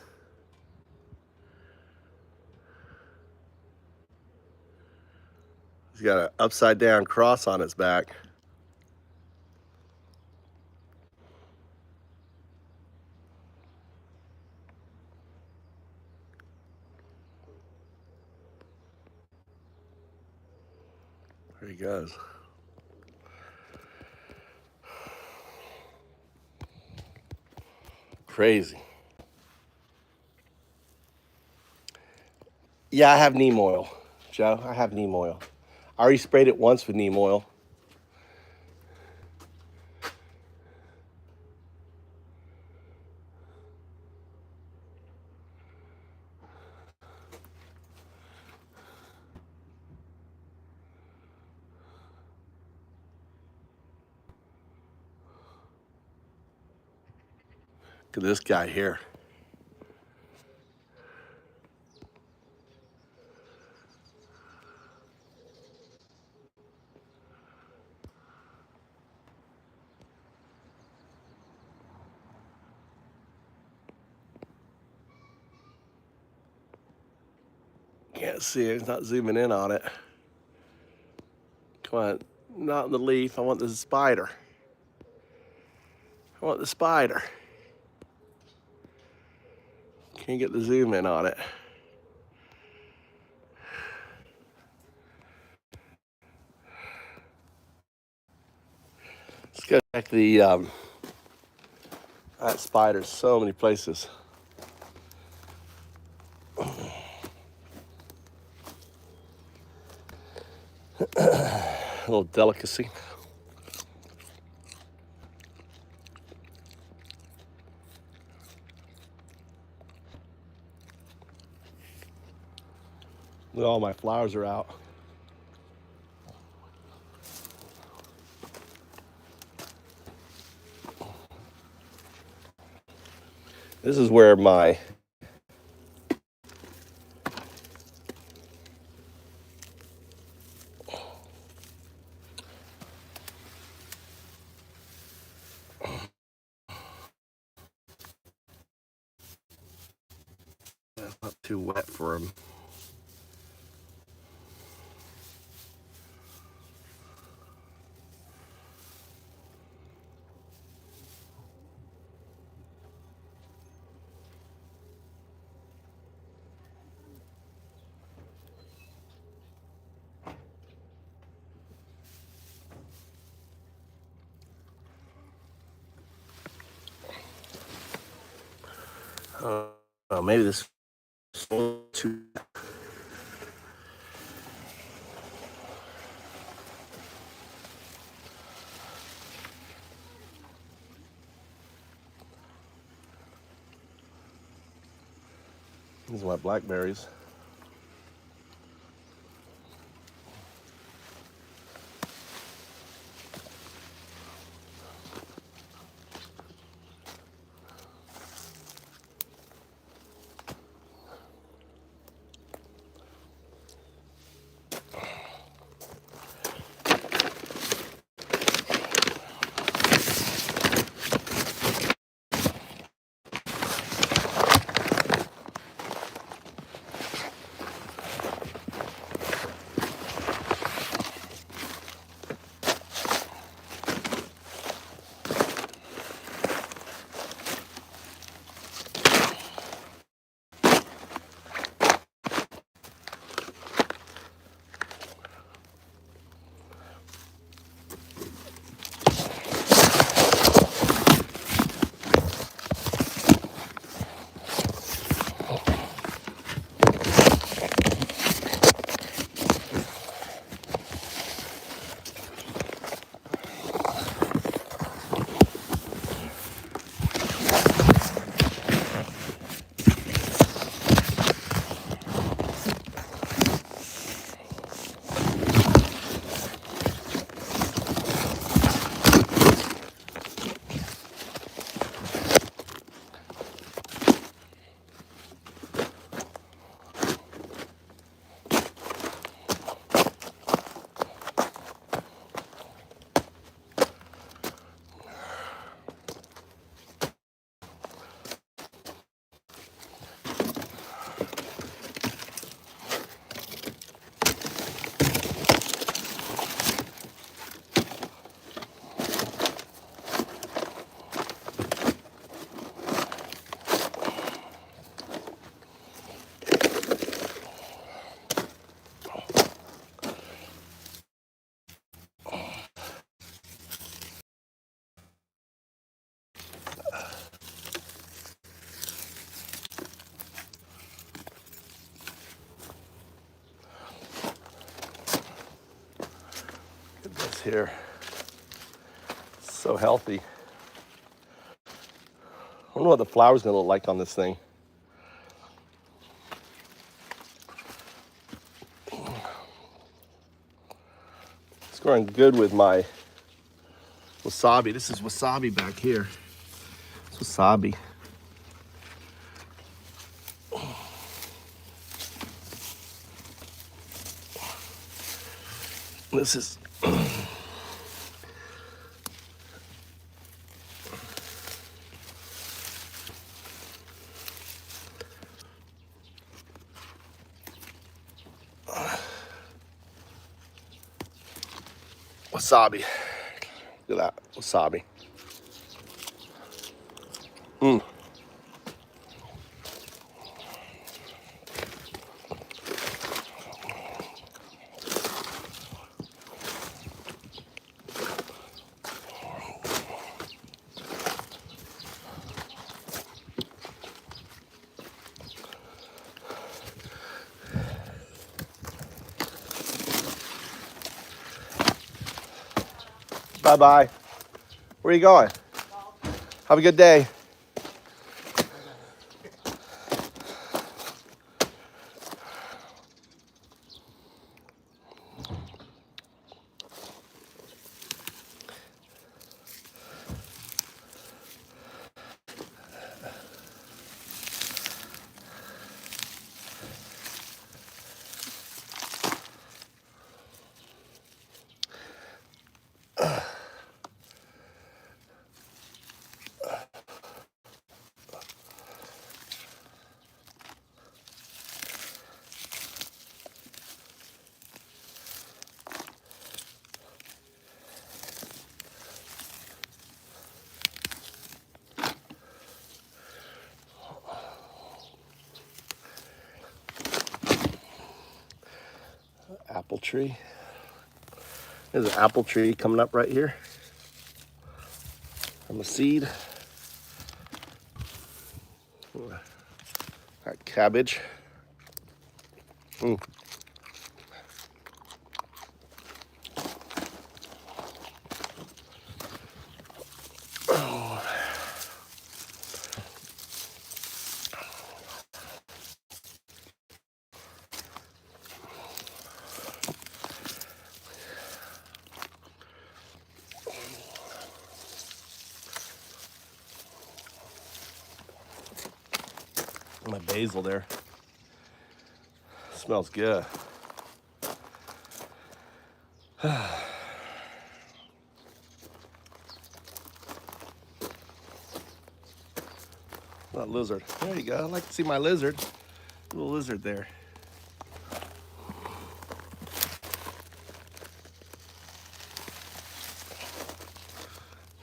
He's got an upside down cross on his back. There he goes. Crazy. Yeah, I have neem oil, Joe. I have neem oil. I already sprayed it once with neem oil. Look at this guy here. Can't see it, it's not zooming in on it. Come on, not the leaf, I want the spider. I want the spider. Can't get the zoom in on it. Let's go check the, that spider, so many places. A little delicacy. Look, all my flowers are out. This is where my not too wet for him. Oh, maybe this is too. These are my blackberries. Look at this here. It's so healthy. I wonder what the flower's gonna look like on this thing. It's growing good with my wasabi. This is wasabi back here. It's wasabi. This is wasabi. Look at that wasabi. Bye-bye. Where are you going? Have a good day. Apple tree. There's an apple tree coming up right here from a seed. That cabbage. My basil there. Smells good. That lizard. There you go. I like to see my lizard. Little lizard there.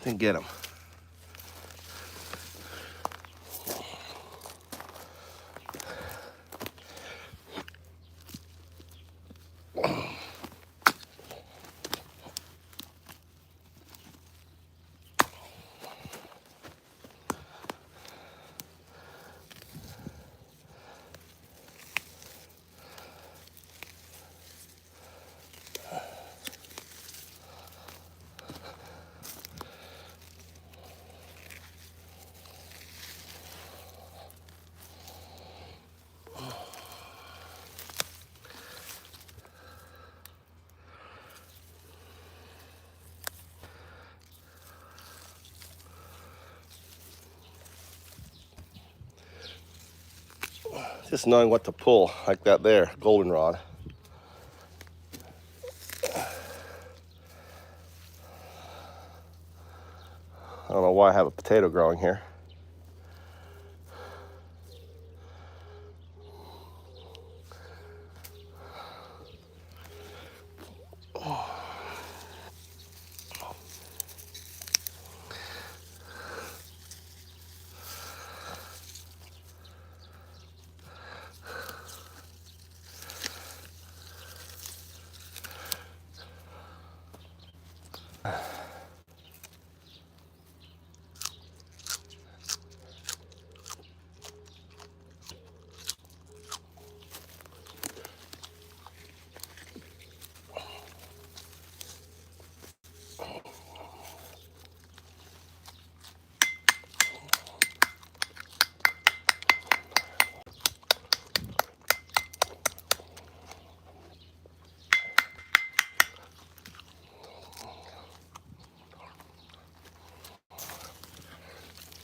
Didn't get him. Just knowing what to pull, like that there, goldenrod. I don't know why I have a potato growing here.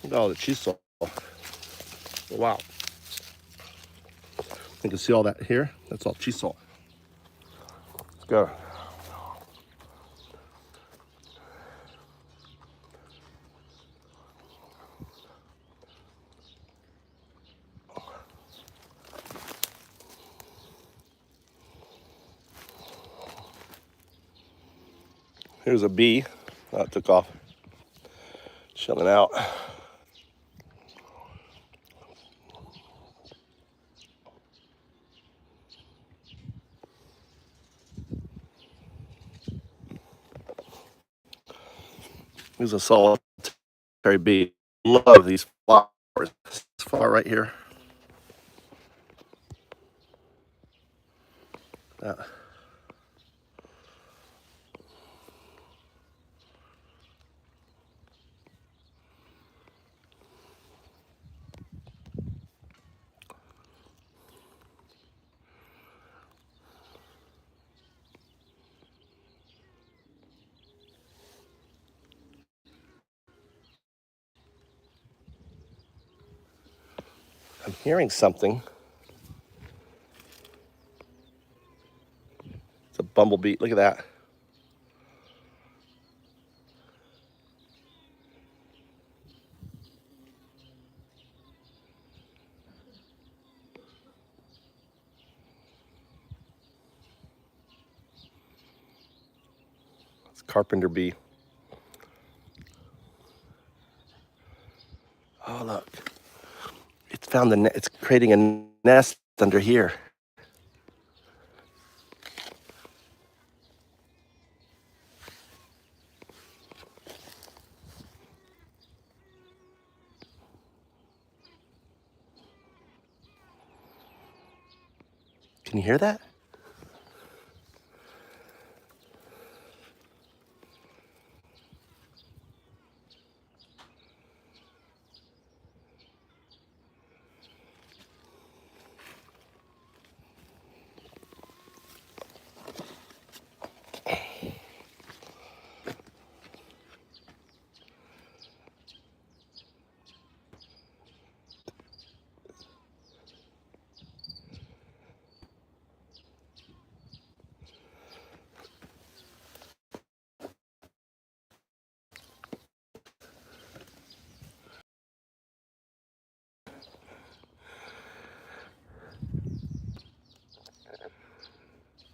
Look at all the chisel. Wow. You can see all that here. That's all chisel. Let's go. Here's a bee. Oh, it took off. Chilling out. Here's a solitary bee. Love these flowers. This flower right here. I'm hearing something. It's a bumblebee. Look at that. It's a carpenter bee. Oh, look. It's found the it's creating a nest under here. Can you hear that?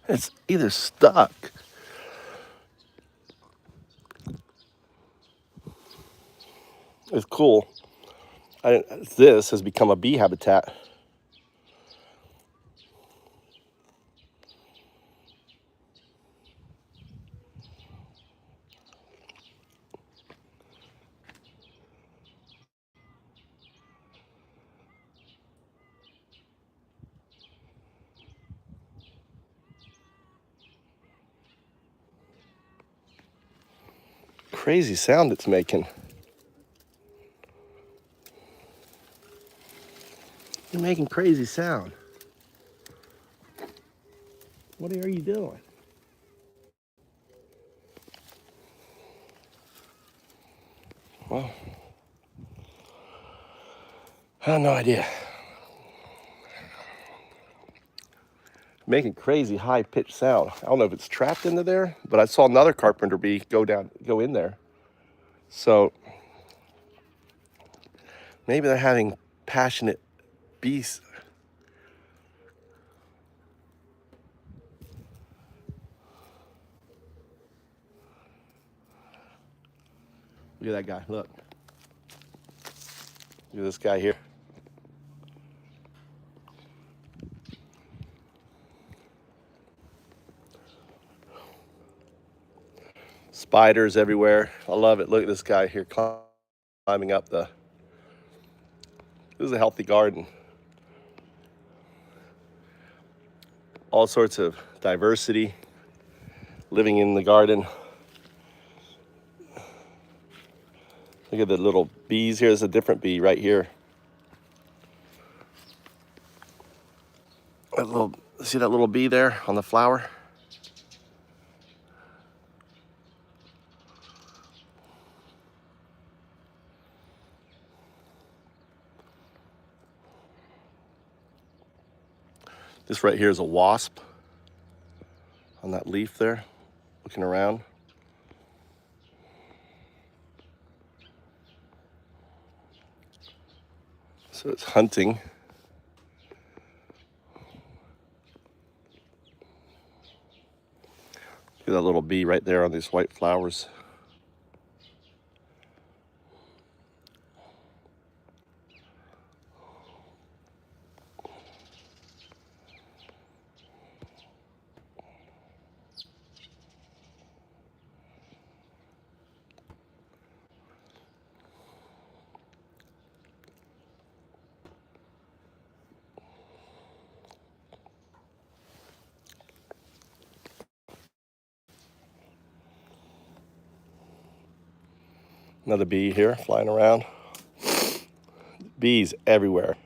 It's either stuck. It's cool. This has become a bee habitat. Crazy sound it's making. You're making crazy sound. What are you doing? Well, I have no idea. Making crazy high-pitched sound. I don't know if it's trapped into there, but I saw another carpenter bee go in there. So maybe they're having passionate bees. Look at that guy. Look. Look at this guy here. Spiders everywhere. I love it. Look at this guy here climbing up the. This is a healthy garden. All sorts of diversity living in the garden. Look at the little bees here. There's a different bee right here. See that little bee there on the flower? This right here is a wasp on that leaf there, looking around. So it's hunting. Look at at that little bee right there on these white flowers. Another bee here flying around. Bees everywhere.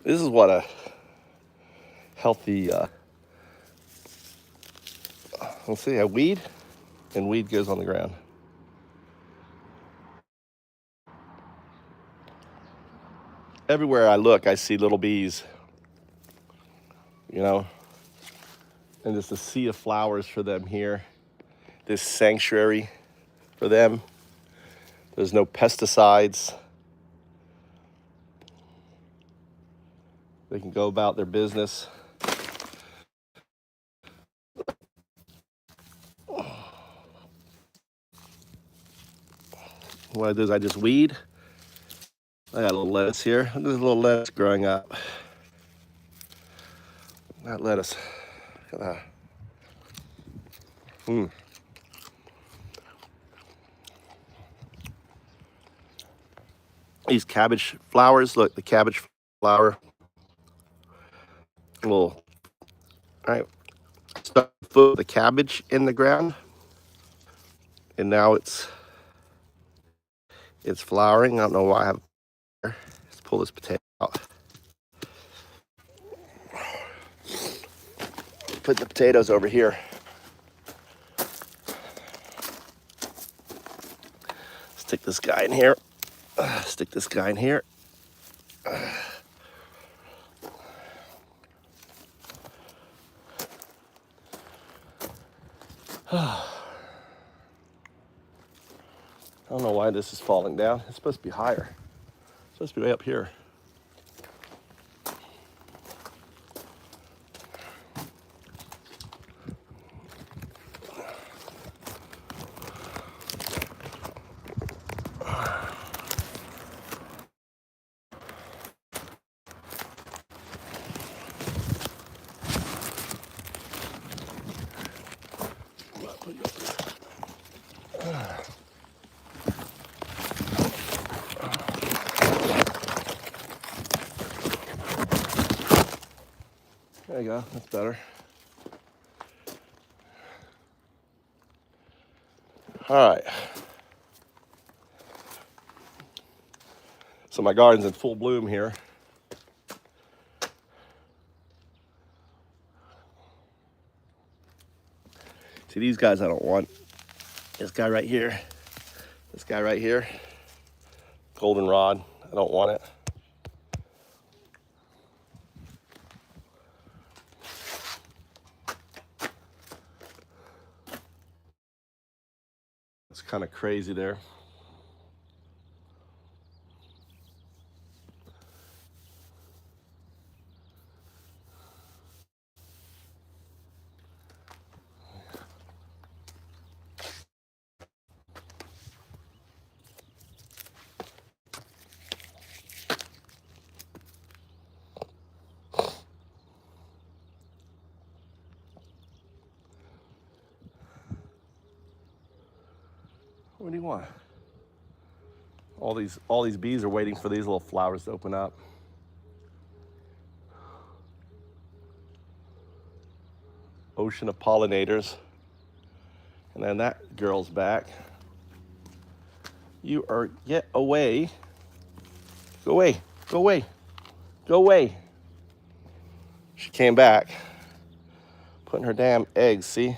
This is what a healthy, let's see, a weed, and weed goes on the ground. Everywhere I look, I see little bees, you know, and just a sea of flowers for them here. This sanctuary for them. There's no pesticides. They can go about their business. What I do is I just weed. I got a little lettuce here. There's a little lettuce growing up. That lettuce. Look at that. These cabbage flowers. Look, the cabbage flower. A little. All right. Stuck the cabbage in the ground, and now it's flowering. I don't know why I have. Let's pull this potato out. Put the potatoes over here. Stick this guy in here. Stick this guy in here. I don't know why this is falling down. It's supposed to be higher. It's supposed to be way up here. There you go, that's better. All right. So my garden's in full bloom here. See, these guys I don't want. This guy right here. This guy right here. Goldenrod. I don't want it. It's kind of crazy there. What do you want? All these bees are waiting for these little flowers to open up. Ocean of pollinators. And then that girl's back. You are, get away. Go away, go away, go away. She came back, putting her damn eggs, see?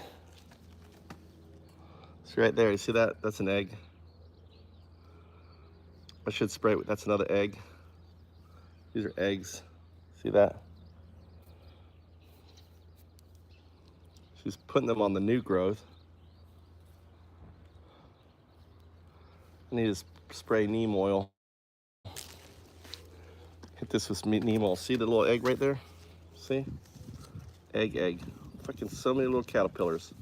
It's right there, you see that? That's an egg. I should spray it, that's another egg. These are eggs, see that? She's putting them on the new growth. I need to spray neem oil. Hit this with Nemo. See the little egg right there? See? Egg. Fucking so many little caterpillars.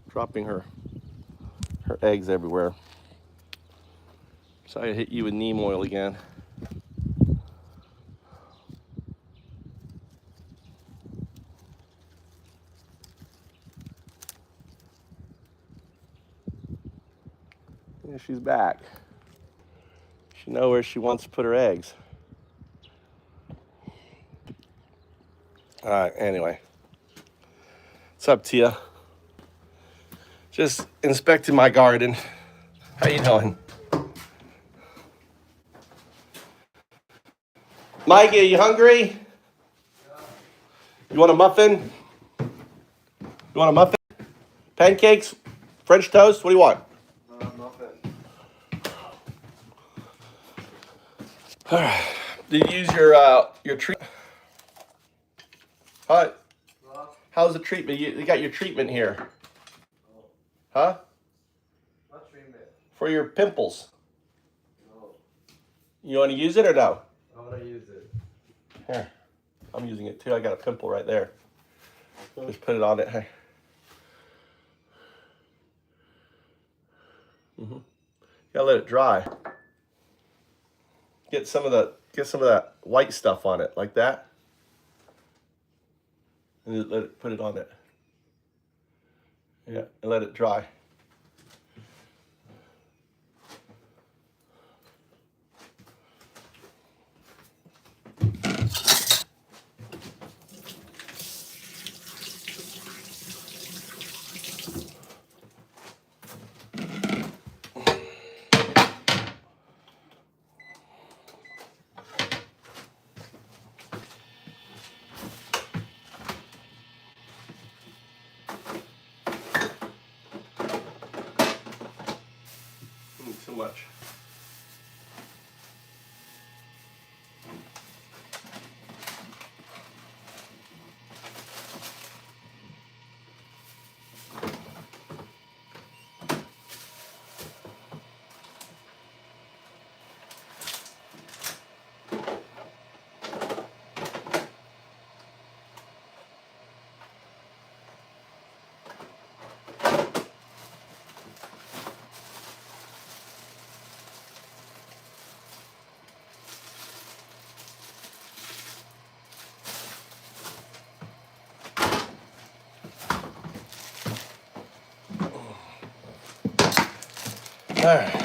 Dropping her eggs everywhere. So I hit you with neem oil again. Yeah, she's back. She knows where she wants to put her eggs. All right, anyway. What's up, Tia? Just inspecting my garden. How you doing? Mikey, are you hungry? You want a muffin? You want a muffin? Pancakes? French toast? What do you want? Muffin. All right. Did you use your treat? Huh? How's the treatment? You got your treatment here. Huh? What treatment? For your pimples. No. You want to use it or no? I want to use it. Here. I'm using it too. I got a pimple right there. Just put it on it. Hey. Gotta let it dry. Get some of that white stuff on it, like that. And just put it on it. Yeah, and let it dry. Too much. All right.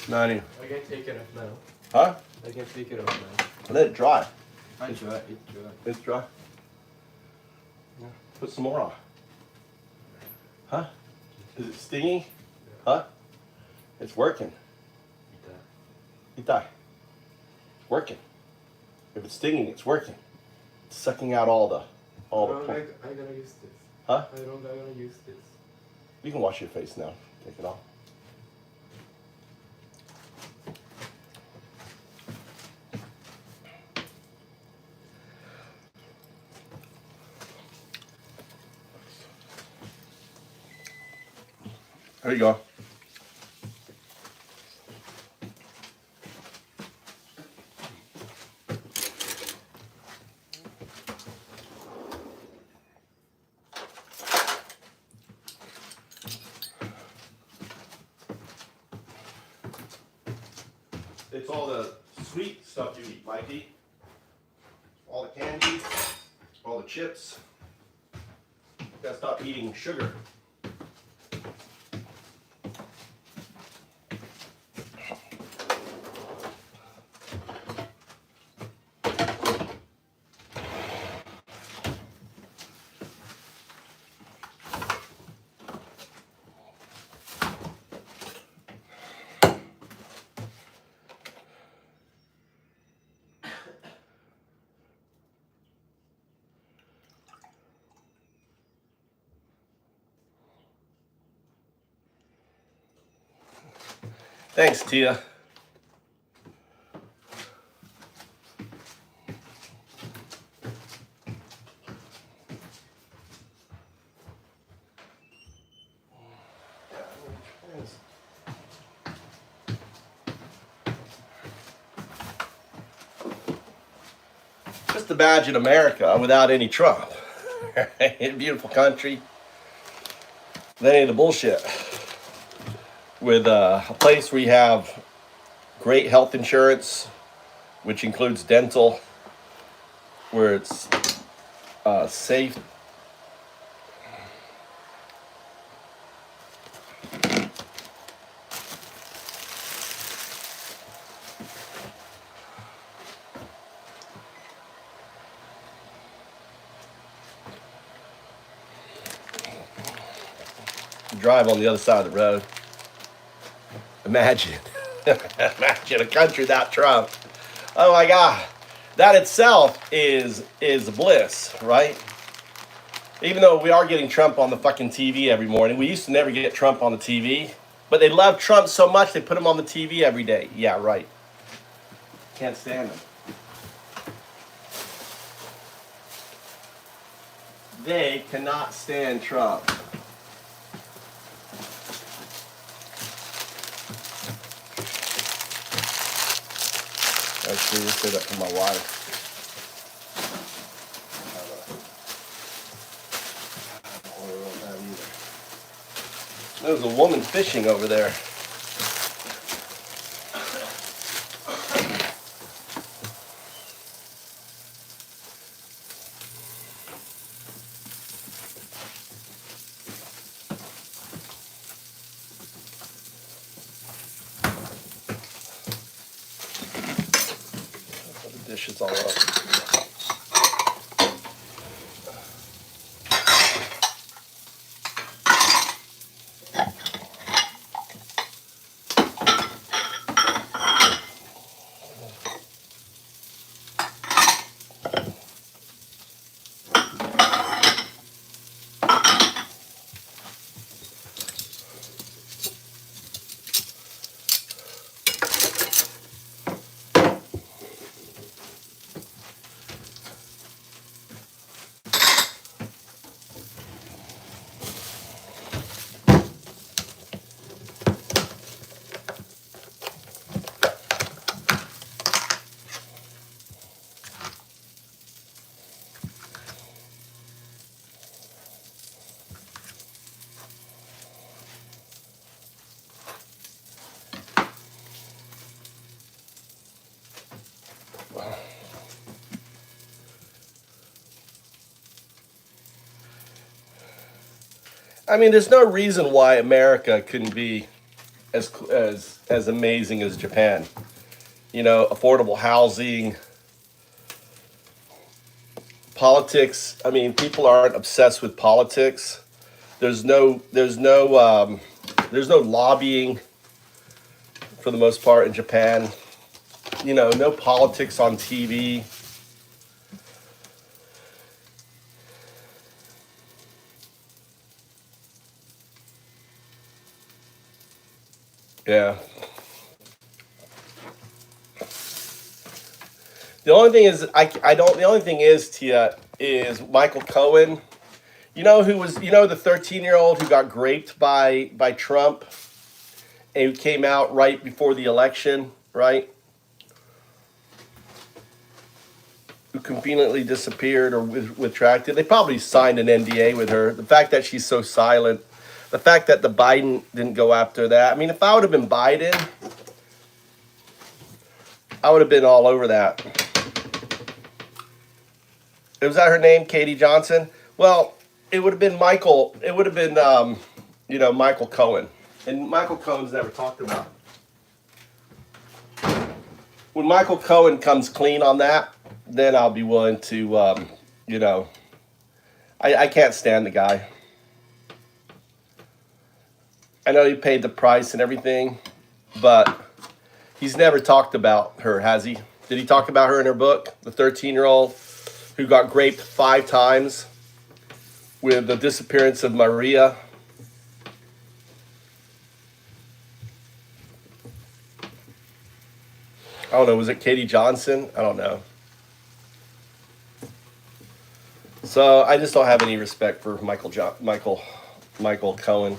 90. I can take it off now. Huh? I can take it off now. Let it dry. It's dry. It's dry. It's dry. Yeah. Put some more on. Huh? Is it stingy? Huh? It's working. Itai. It's working. If it's stinging, it's working. It's sucking out all the I'm gonna use this. Huh? I'm gonna use this. You can wash your face now. Take it off. There you go. It's all the sweet stuff you eat, Mikey. All the candy, all the chips. You gotta stop eating sugar. Thanks, Tia. Just imagine America without any Trump. Beautiful country. That ain't the bullshit. With a place where you have great health insurance, which includes dental, where it's safe. drive on the other side of the road. Imagine. Imagine a country without Trump. Oh my God. That itself is bliss, right? Even though we are getting Trump on the fucking TV every morning. We used to never get Trump on the TV. But they love Trump so much they put him on the TV every day. Yeah, right. Can't stand him. They cannot stand Trump. Actually, let's say that for my wife. There's a woman fishing over there. The dishes all up. I mean, there's no reason why America couldn't be as amazing as Japan. You know, affordable housing, politics. I mean, people aren't obsessed with politics. There's no lobbying for the most part in Japan. You know, no politics on TV. Yeah. The only thing is, the only thing is, Tia, is Michael Cohen. You know who was, you know, the 13-year-old who got raped by Trump and who came out right before the election, right? Who conveniently disappeared or retracted. They probably signed an NDA with her. The fact that she's so silent. The fact that the Biden didn't go after that. I mean, if I would have been Biden, I would have been all over that. Was that her name, Katie Johnson? Well, it would have been Michael. It would have been, Michael Cohen. And Michael Cohen's never talked about. When Michael Cohen comes clean on that, then I'll be willing to, I can't stand the guy. I know he paid the price and everything, but he's never talked about her, has he? Did he talk about her in her book? The 13-year-old who got raped 5 times with the disappearance of Maria. I don't know, was it Katie Johnson? I don't know. So I just don't have any respect for Michael Cohen.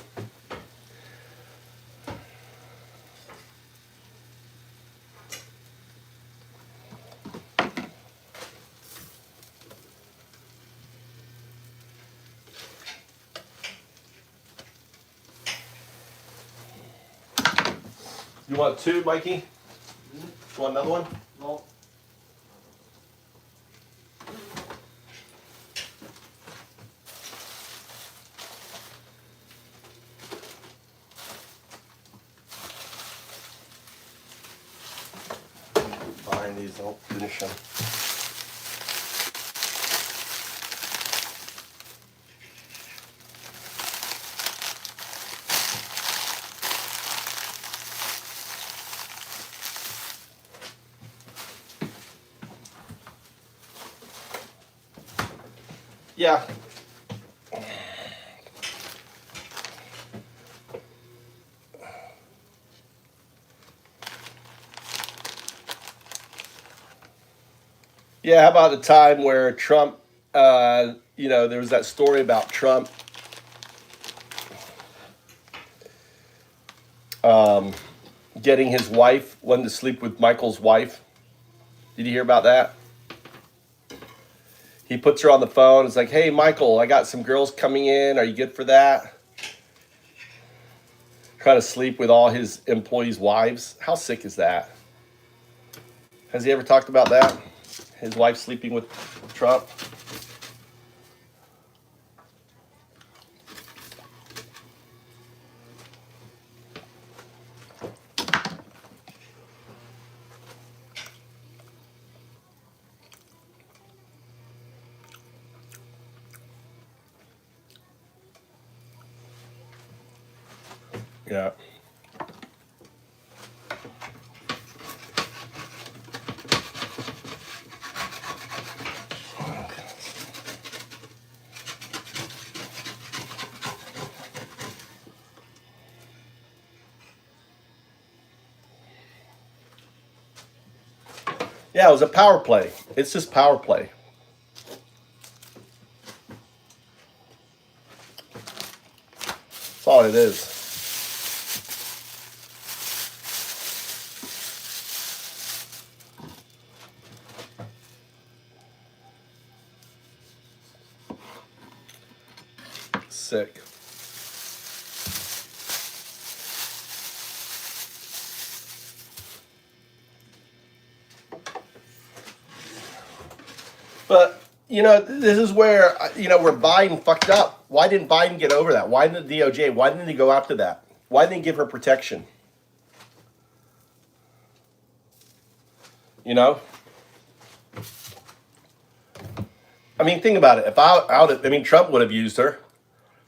You want 2, Mikey? You want another one? No. Fine, these, I'll finish them. Yeah. Yeah, how about the time where Trump, there was that story about Trump getting his wife, wanting to sleep with Michael's wife. Did you hear about that? He puts her on the phone. It's like, hey, Michael, I got some girls coming in. Are you good for that? Trying to sleep with all his employees' wives. How sick is that? Has he ever talked about that? His wife sleeping with Trump? Yeah. Yeah, it was a power play. It's just power play. That's all it is. Sick. But, this is where, where Biden fucked up. Why didn't Biden get over that? Why didn't the DOJ? Why didn't he go after that? Why didn't he give her protection? I mean, think about it. If Trump would have used her.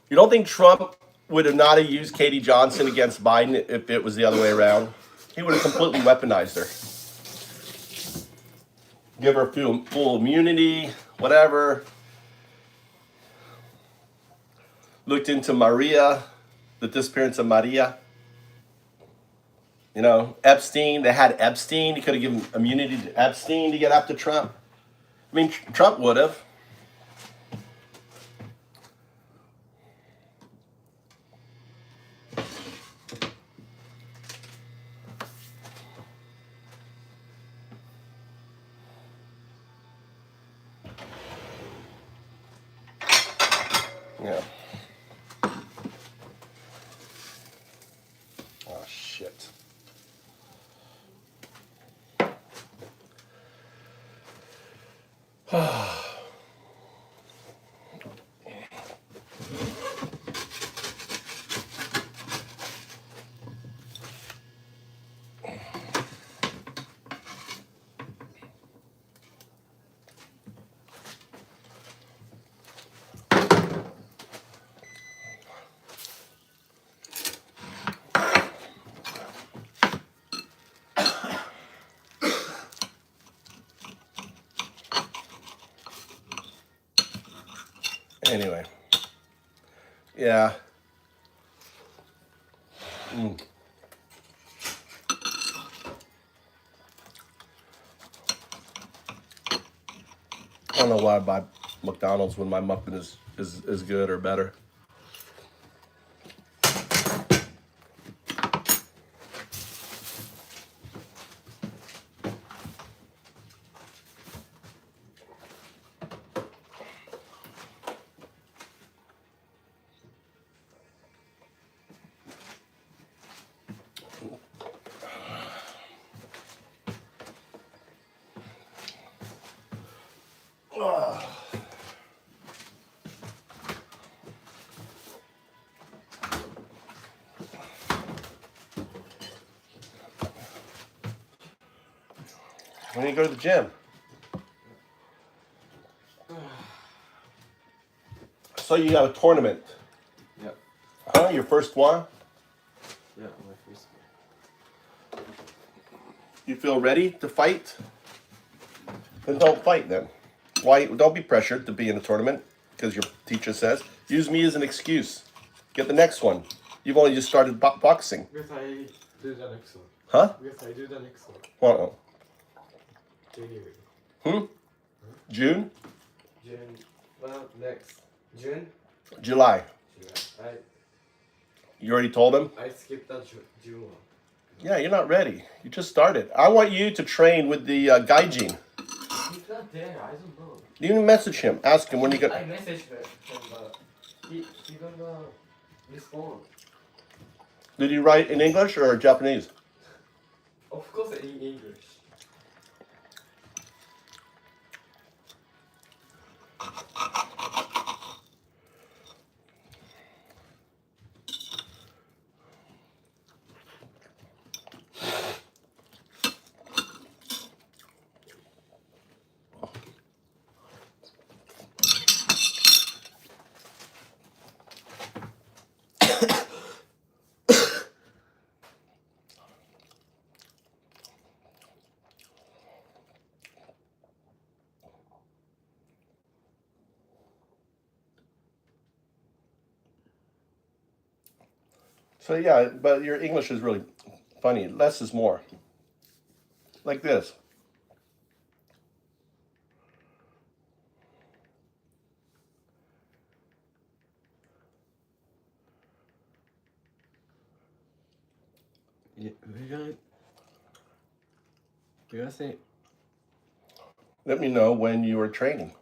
You don't think Trump would have not have used Katie Johnson against Biden if it was the other way around? He would have completely weaponized her. Give her full immunity, whatever. Looked into Maria, the disappearance of Maria. Epstein. They had Epstein. He could have given immunity to Epstein to get after Trump. I mean, Trump would have. Yeah. Oh, shit. Anyway. Yeah. I don't know why I buy McDonald's when my muffin is good or better. When do you go to the gym? So you have a tournament. Yeah. Huh? Your first one? Yeah, my first one. You feel ready to fight? Then don't fight then. Why? Don't be pressured to be in a tournament. because your teacher says. Use me as an excuse. Get the next one. You've only just started boxing. Because I do the next one. Huh? Because I do the next one. Well, January. June? June. Well, next. June? July. July. You already told him? I skipped that June one. Yeah, you're not ready. You just started. I want you to train with the gaijin. He's not there. I don't know. You message him. Ask him when you I get. messaged him, but he gonna respond. Did he write in English or Japanese? Of course in English. So yeah, but your English is really funny. Less is more. Like this. Yeah, we're gonna say Let me know when you are training.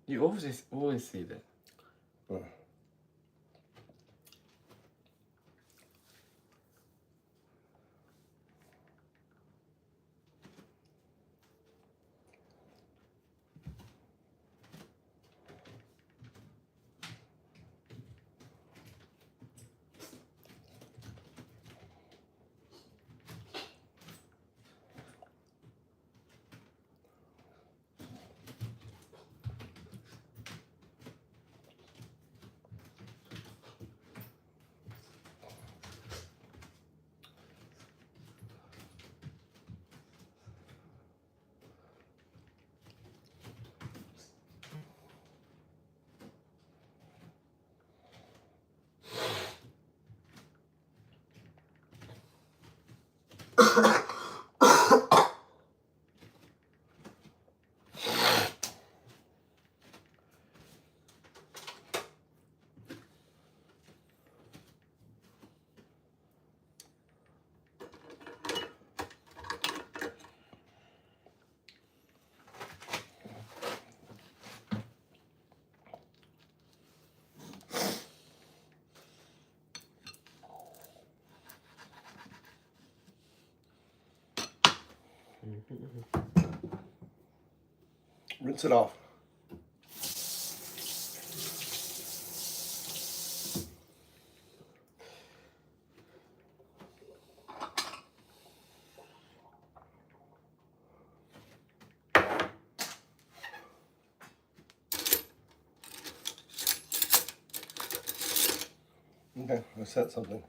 you always say that. Rinse it off. Okay, I said something.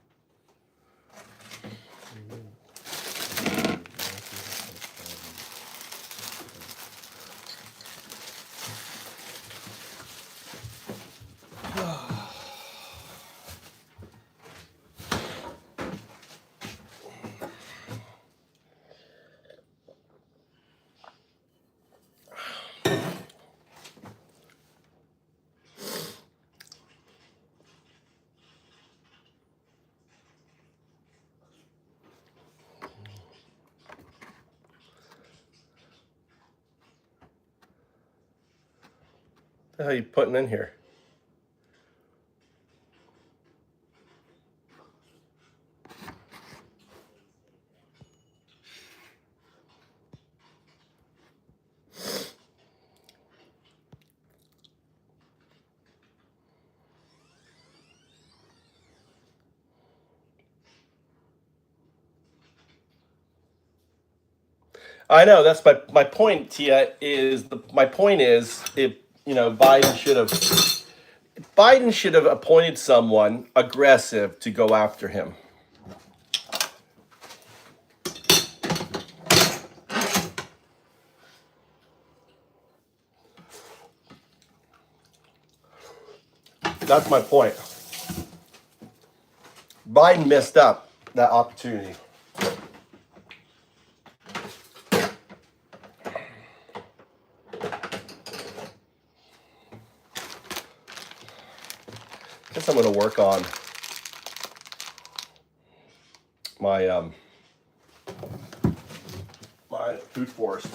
What the hell are you putting in here? I know that's my point, Tia. My point is if Biden should have appointed someone aggressive to go after him. That's my point. Biden missed up that opportunity. Guess I'm going to work on my my food forest.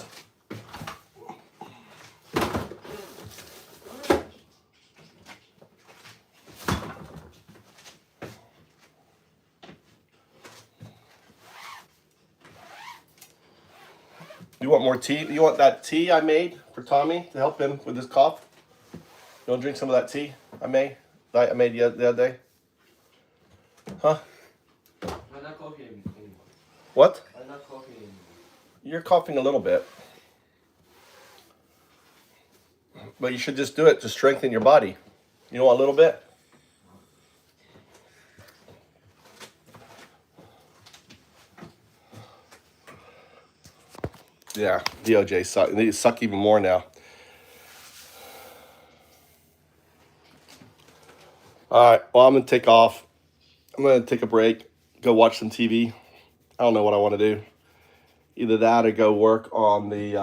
You want more tea? You want that tea I made for Tommy to help him with his cough? You want to drink some of that tea I made the other day? Huh? I'm not coughing anymore. What? I'm not coughing anymore. You're coughing a little bit. But you should just do it to strengthen your body. You know, a little bit? Yeah, DOJ suck. They suck even more now. All right, well, I'm going to take off. I'm going to take a break, go watch some TV. I don't know what I want to do. Either that or go work on the...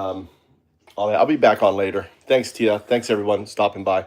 I'll be back on later. Thanks, Tia. Thanks, everyone, stopping by.